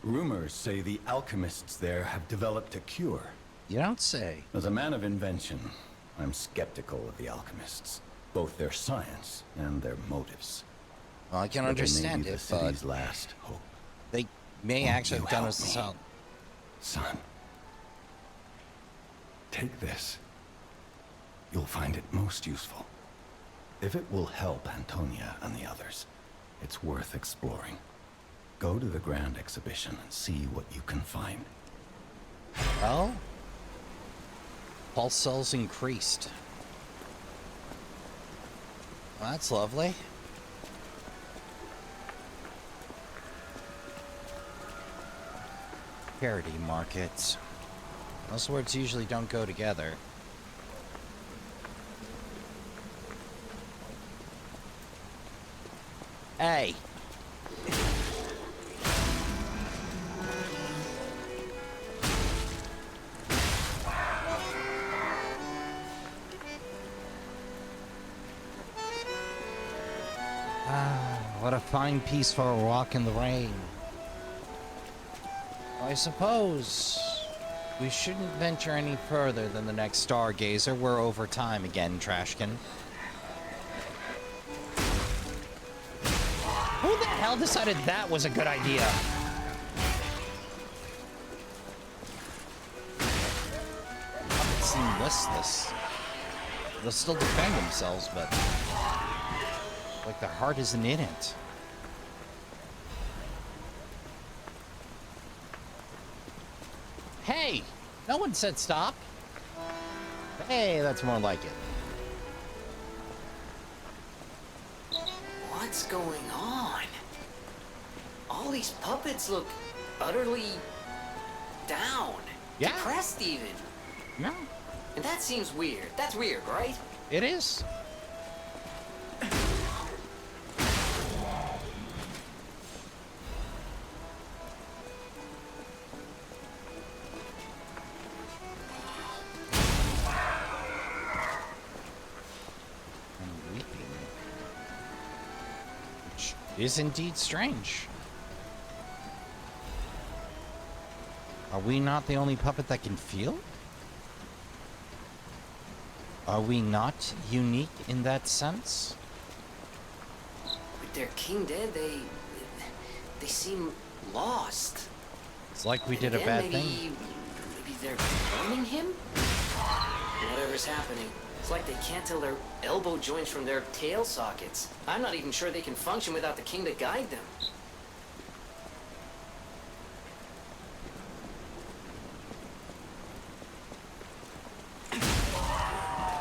Rumors say the alchemists there have developed a cure.
You don't say.
As a man of invention, I'm skeptical of the alchemists, both their science and their motives.
Well, I can
But they may
understand
be the
it, but
city's last hope.
they may
Won't
actually
you
have done
help
us
me?
this out.
Son, take this. You'll find it most useful. If it will help Antonia and the others, it's worth exploring. Go to the Grand Exhibition and see what you can find.
Well, pulse cells increased. Well, that's lovely. Charity markets. Those words usually don't go together. Hey. Ah, what a fine piece for a walk in the rain. I suppose we shouldn't venture any further than the next Stargazer. We're over time again, Trashkin. Who the hell decided that was a good idea? Puppets seem listless. They'll still defend themselves, but like their heart isn't in it. Hey! No one said stop. Hey, that's more like it.
What's going on? All these puppets look utterly down.
Yeah.
Depressed even.
No,
And that seems weird. That's weird, right?
it is. is indeed strange. Are we not the only puppet that can feel? Are we not unique in that sense?
With their king dead, they seem lost.
It's like we did
And
a bad
then
thing.
Maybe they're cloning him? Whatever's happening, it's like they can't tell their elbow joints from their tail sockets. I'm not even sure they can function without the king to guide them.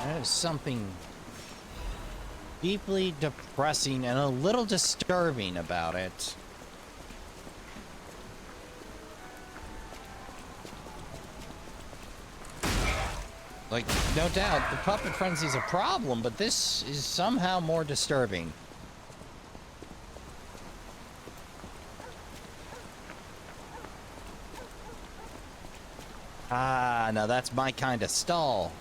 There's something deeply depressing and a little disturbing about it. Like, no doubt, the puppet frenzy's a problem, but this is somehow more disturbing. Ah, now that's my kind of stall.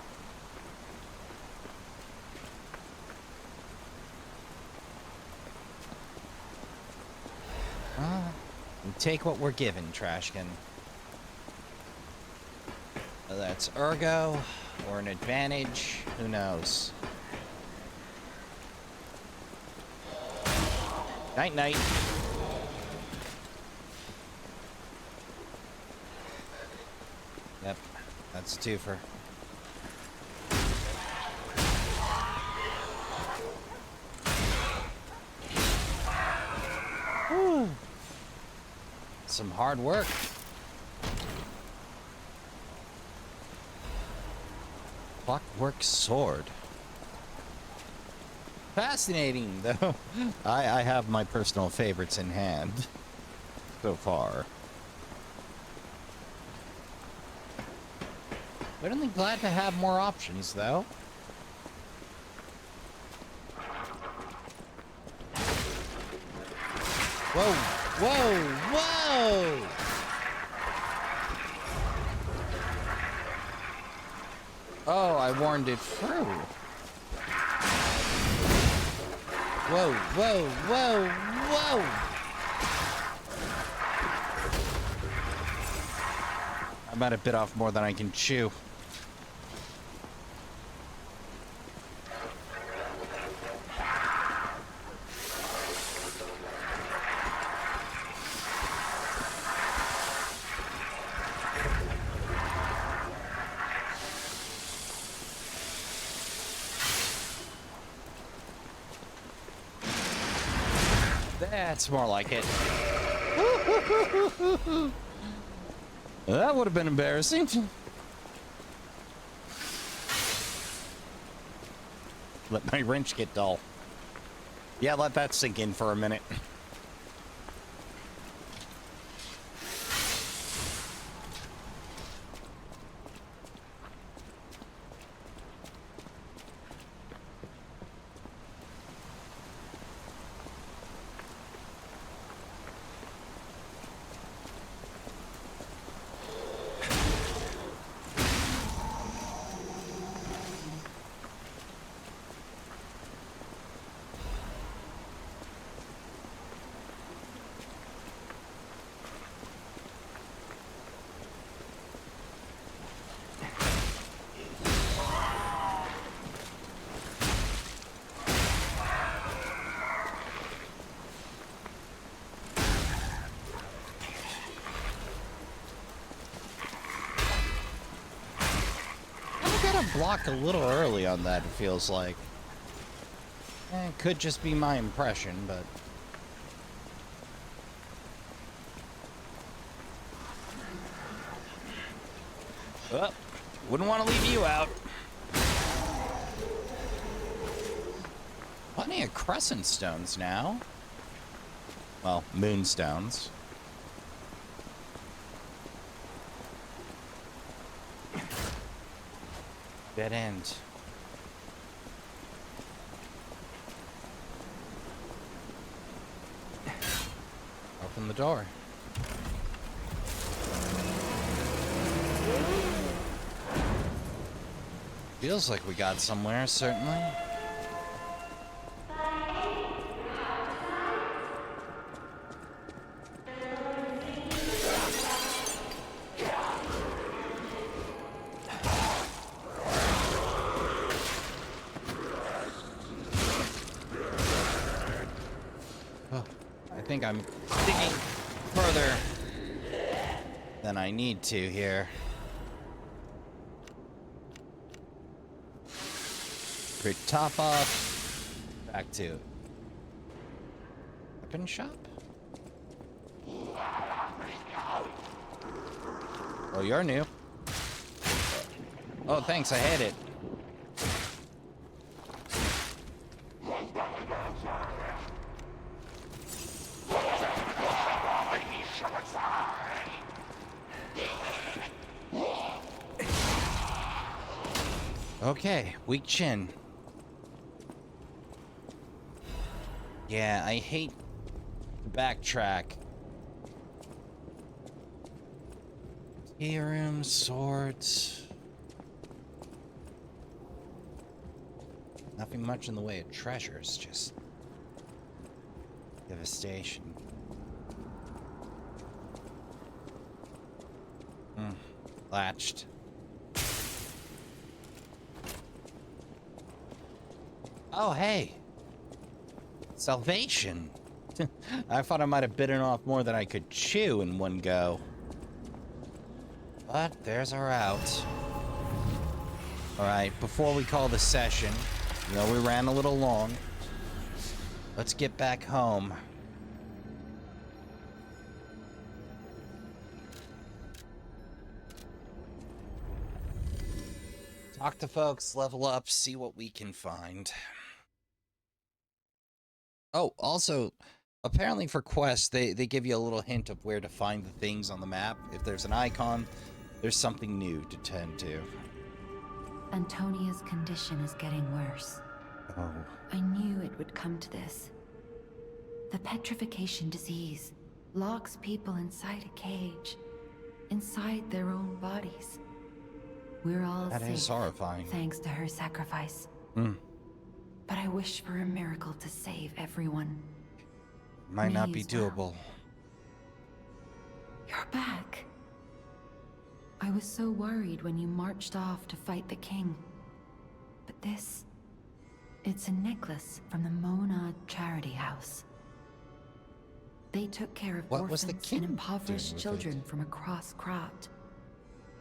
And take what we're given, Trashkin. Whether that's ergo or an advantage, who knows? Night night. Yep, that's a twofer. Whew. Some hard work. Clockwork sword. Fascinating, though. I have my personal favorites in hand so far. But I'm glad to have more options, though. Whoa, whoa, whoa! Oh, I warned it through. Whoa, whoa, whoa, whoa! I might have bit off more than I can chew. That's more like it. That would have been embarrassing. Let my wrench get dull. Yeah, let that sink in for a minute. Blocked a little early on that, it feels like. It could just be my impression, but... Oh, wouldn't want to leave you out. Plenty of crescent stones now. Well, moonstones. Dead end. Open the door. Feels like we got somewhere, certainly. Oh, I think I'm digging further than I need to here. Great top off. Back to weapon shop. Oh, you're new. Oh, thanks. I had it. Okay, weak chin. Yeah, I hate to backtrack. Theorem, swords. Nothing much in the way of treasures, just devastation. Latched. Oh, hey. Salvation. I thought I might have bitten off more than I could chew in one go. But there's our out. Alright, before we call the session, you know, we ran a little long. Let's get back home. Talk to folks, level up, see what we can find. Oh, also, apparently for quests, they give you a little hint of where to find the things on the map. If there's an icon, there's something new to tend to.
Antonia's condition is getting worse.
Oh.
I knew it would come to this. The petrification disease locks people inside a cage, inside their own bodies. We're all
That
safe,
is horrifying.
thanks to her sacrifice. But I wish for a miracle to save everyone.
Might not be
Please, well.
doable.
You're back. I was so worried when you marched off to fight the king. But this... it's a necklace from the Mona Charity House. They took care of
What was the
orphans
king
and impoverished
doing with
children
it?
from across Krat.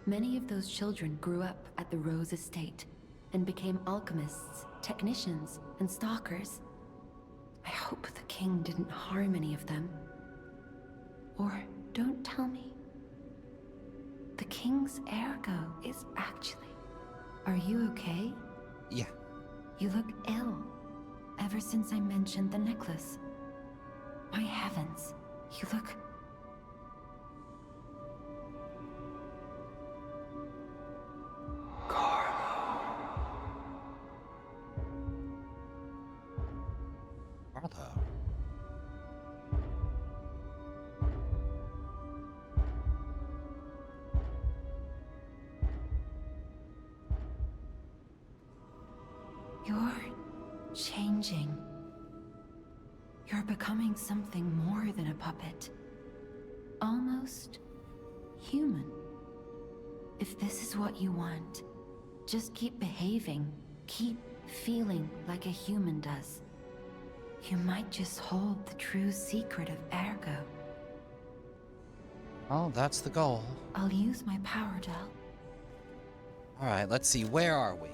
Many of those children grew up at the Rose Estate and became alchemists, technicians, and stalkers. I hope the king didn't harm any of them. Or don't tell me. The king's ergo is actually... Are you okay?
Yeah.
You look ill. Ever since I mentioned the necklace. My heavens, you look...
Arlo.
You're changing. You're becoming something more than a puppet. Almost human. If this is what you want, just keep behaving. Keep feeling like a human does. You might just hold the true secret of ergo.
Oh, that's the goal.
I'll use my power gel.
Alright, let's see. Where are we?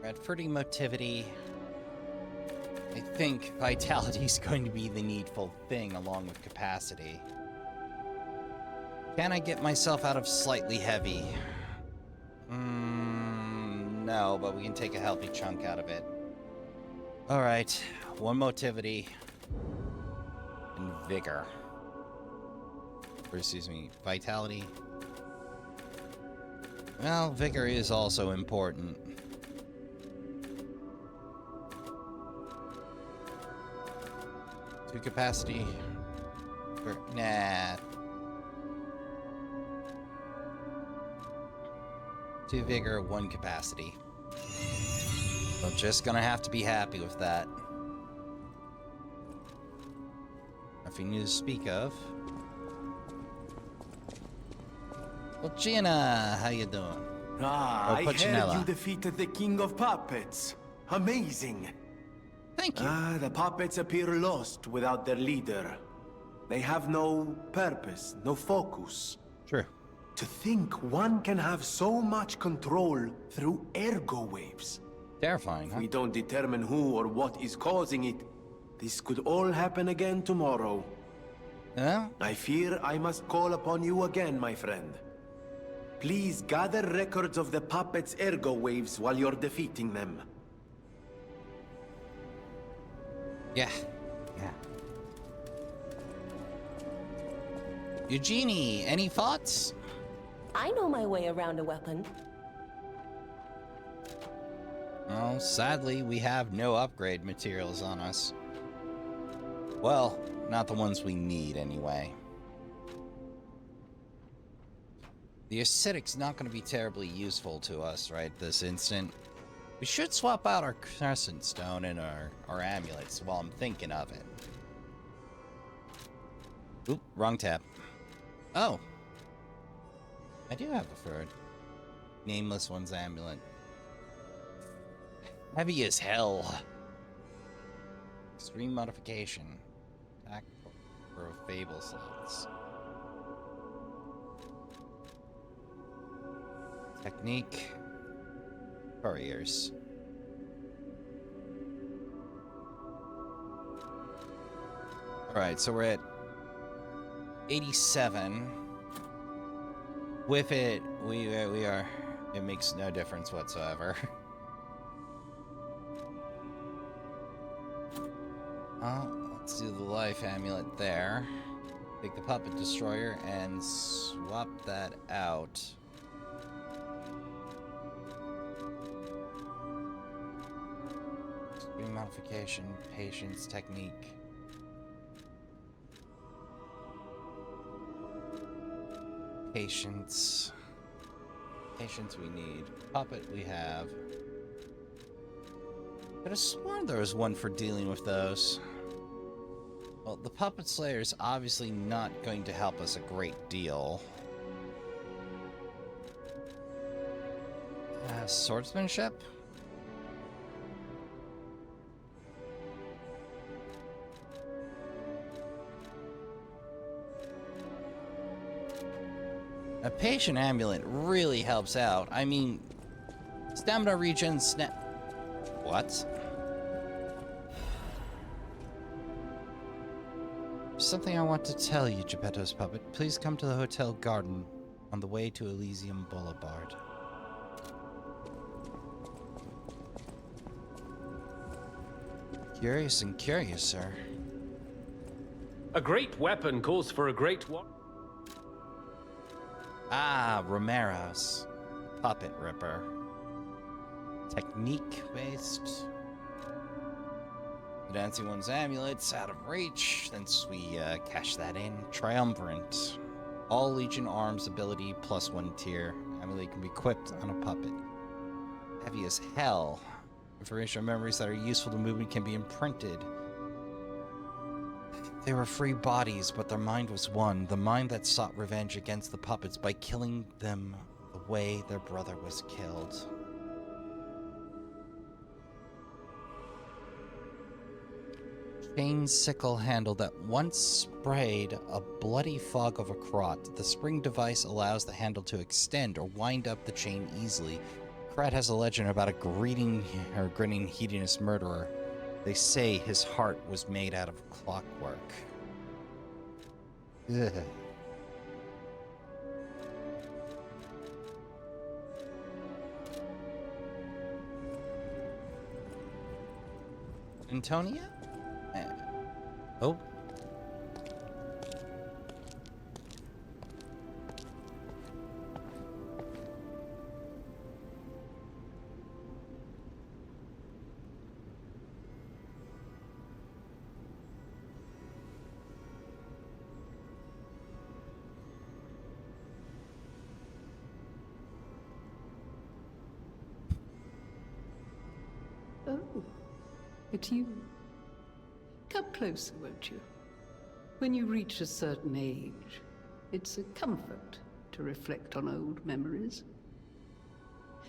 We're at 30 motivity. I think vitality is going to be the needful thing along with capacity. Can I get myself out of slightly heavy? No, but we can take a healthy chunk out of it. Alright, one motivity. And vigor. Or excuse me, vitality. Well, vigor is also important. Two capacity. Nah. Two vigor, one capacity. I'm just gonna have to be happy with that. Nothing new to speak of. Well, Gina, how you doing?
Ah,
Oh,
I heard
Puccinella.
you defeated the King of Puppets. Amazing.
Thank you.
The puppets appear lost without their leader. They have no purpose, no focus.
True.
To think one can have so much control through ergo waves.
Terrifying,
If
huh?
we don't determine who or what is causing it, this could all happen again tomorrow.
Yeah?
I fear I must call upon you again, my friend. Please gather records of the puppets' ergo waves while you're defeating them.
Yeah. Yeah. Eugenie, any thoughts?
I know my way around a weapon.
Well, sadly, we have no upgrade materials on us. Well, not the ones we need, anyway. The acidic's not going to be terribly useful to us right this instant. We should swap out our crescent stone and our amulets while I'm thinking of it. Oop, wrong tab. Oh. I do have a third. Nameless one's amulet. Heavy as hell. Extreme modification. Attack for fable slots. Technique. Couriers. Alright, so we're at 87. With it, we are. It makes no difference whatsoever. Let's do the life amulet there. Take the puppet destroyer and swap that out. Extreme modification, patience, technique. Patience. Patience we need. Puppet we have. Could have sworn there was one for dealing with those. Well, the Puppet Slayer is obviously not going to help us a great deal. Swordsmanship? A patient amulet really helps out. I mean, stamina regen snap. What? Something I want to tell you, Geppetto's puppet. Please come to the Hotel Garden on the way to Elysium Boulevard. Curious and curious, sir.
A great weapon calls for a great war.
Ah, Romero's Puppet Ripper. Technique-based. The dancing one's amulet's out of reach. Since we cash that in. Triumvirate. All Legion arms ability +1 tier. Amulet can be equipped on a puppet. Heavy as hell. Information and memories that are useful to movement can be imprinted. They were free bodies, but their mind was one. The mind that sought revenge against the puppets by killing them the way their brother was killed. Chain sickle handle that once sprayed a bloody fog over Krat. The spring device allows the handle to extend or wind up the chain easily. Krat has a legend about a grinning hedonist murderer. They say his heart was made out of clockwork. Ugh. Antonia? Oh.
Oh, it's you. Come closer, won't you? When you reach a certain age, it's a comfort to reflect on old memories.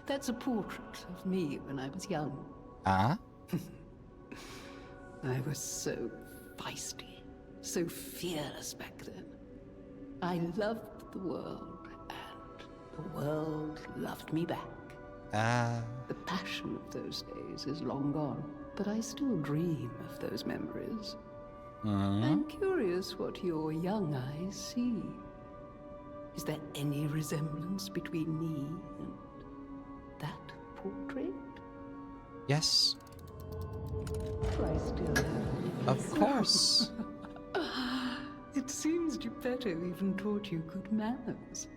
That's a portrait of me when I was young.
Ah?
I was so feisty, so fearless back then. I loved the world, and the world loved me back. The passion of those days is long gone, but I still dream of those memories. I'm curious what your young eyes see. Is there any resemblance between me and that portrait?
Yes.
I still have.
Of course.
It seems Geppetto even taught you good manners.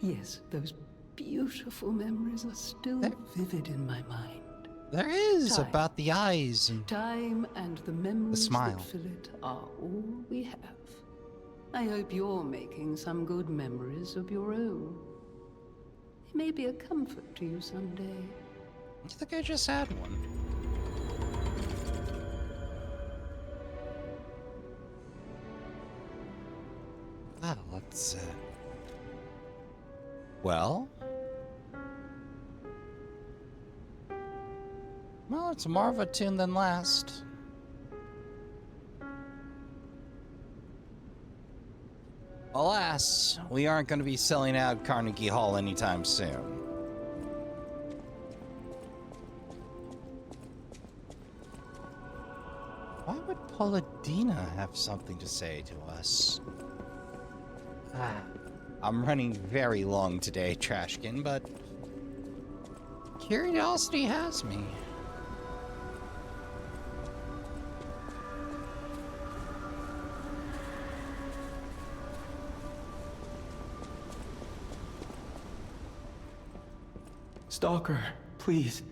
Yes, those beautiful memories are still vivid in my mind.
There is about the eyes and
time and the memories
smile.
that fill it are all we have. I hope you're making some good memories of your own. They may be a comfort to you someday.
I think I just had one. Ah, let's well, it's more of a tune than last. Alas, we aren't going to be selling out Carnegie Hall anytime soon. Why would Polydina have something to say to us? I'm running very long today, Trashkin, but curiosity has me.
Stalker, please.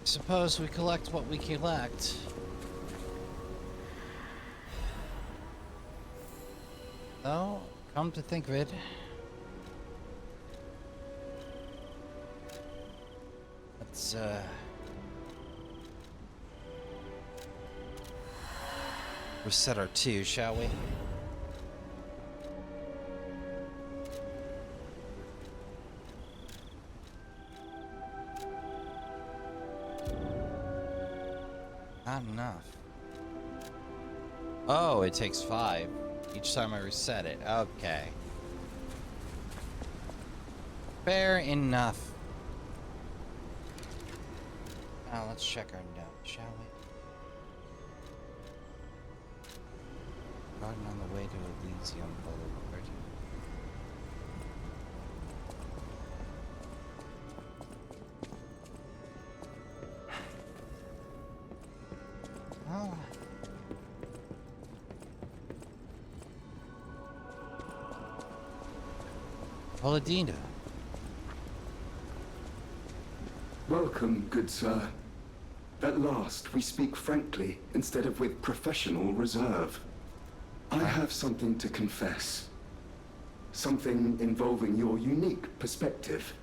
Suppose we collect what we collect. Though, come to think of it, let's reset our two, shall we? Not enough. Oh, it takes 5 each time I reset it. Okay. Fair enough. Now let's check our note, shall we? Garden on the way to Elysium Boulevard. Oh. Polydina.
Welcome, good sir. At last, we speak frankly instead of with professional reserve. I have something to confess. Something involving your unique perspective.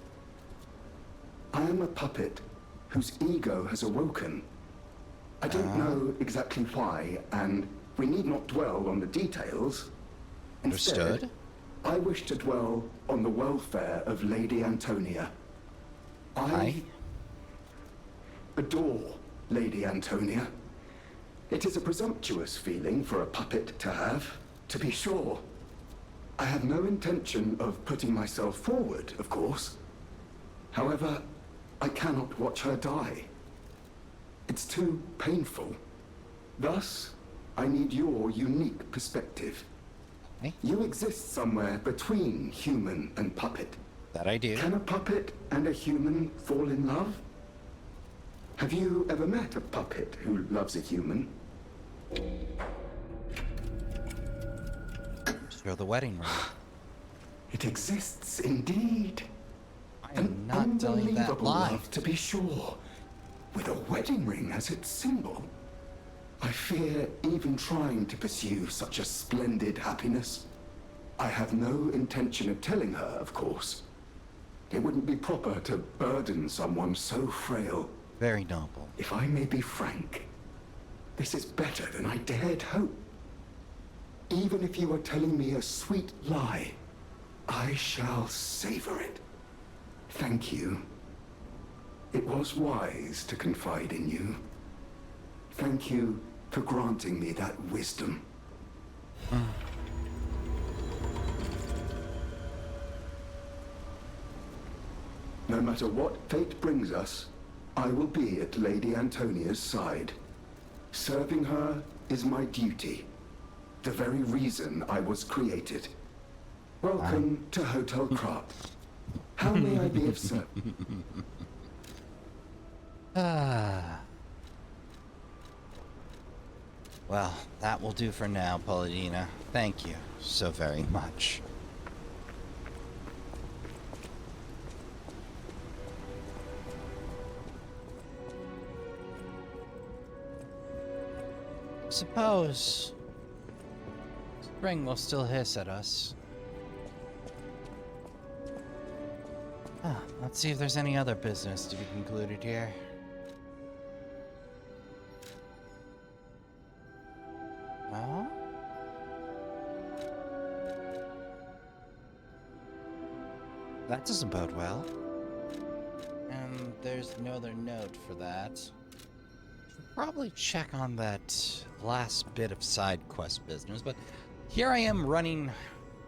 I am a puppet whose ego has awoken. I don't know exactly why, and we need not dwell on the details. Instead,
Understood.
I wish to dwell on the welfare of Lady Antonia. I adore Lady Antonia. It is a presumptuous feeling for a puppet to have, to be sure. I have no intention of putting myself forward, of course. However, I cannot watch her die. It's too painful. Thus, I need your unique perspective. You exist somewhere between human and puppet.
That I do.
Can a puppet and a human fall in love? Have you ever met a puppet who loves a human?
Show the wedding ring.
It exists indeed.
I am not telling that
Unbelievable
lie.
love, to be sure, with a wedding ring as its symbol. I fear even trying to pursue such a splendid happiness. I have no intention of telling her, of course. It wouldn't be proper to burden someone so frail.
Very noble.
If I may be frank, this is better than I dared hope. Even if you are telling me a sweet lie, I shall savor it. Thank you. It was wise to confide in you. Thank you for granting me that wisdom. No matter what fate brings us, I will be at Lady Antonia's side. Serving her is my duty. The very reason I was created. Welcome to Hotel Krop. How may I be of service?
Well, that will do for now, Paladina. Thank you so very much. Suppose spring will still hiss at us. Let's see if there's any other business to be concluded here. Well, that doesn't bode well. And there's no other note for that. Should probably check on that last bit of side quest business, but here I am running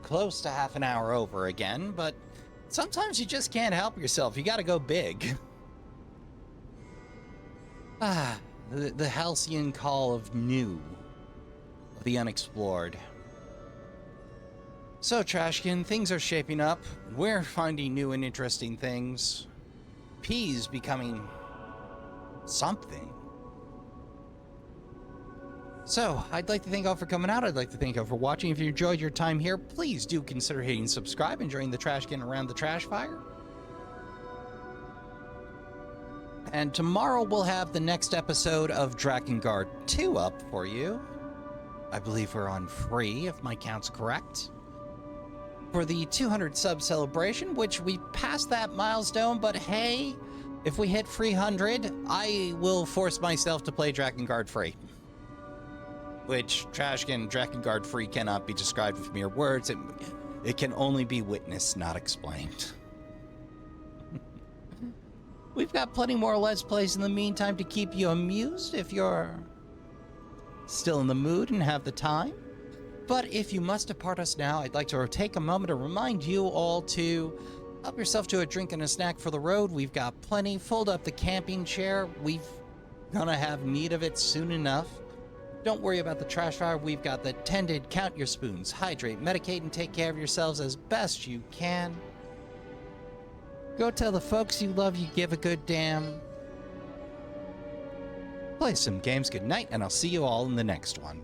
close to half an hour over again, but sometimes you just can't help yourself. You gotta go big. The halcyon call of new. Of the unexplored. So, Trashkin, things are shaping up. We're finding new and interesting things. P's becoming something. So, I'd like to thank all for coming out. I'd like to thank all for watching. If you enjoyed your time here, please do consider hitting subscribe and joining the Trashkin around the trash fire. And tomorrow we'll have the next episode of Drakengard 2 up for you. I believe we're on free, if my count's correct. For the 200 sub celebration, which we passed that milestone, but hey, if we hit 300, I will force myself to play Drakengard free. Which, Trashkin, Drakengard free cannot be described with mere words. It can only be witnessed, not explained. We've got plenty more Let's Plays in the meantime to keep you amused if you're still in the mood and have the time. But if you must depart us now, I'd like to take a moment to remind you all to help yourself to a drink and a snack for the road. We've got plenty. Fold up the camping chair. We've gonna have need of it soon enough. Don't worry about the trash fire. We've got the tended. Count your spoons. Hydrate, medicate, and take care of yourselves as best you can. Go tell the folks you love you give a good damn. Play some games. Good night, and I'll see you all in the next one.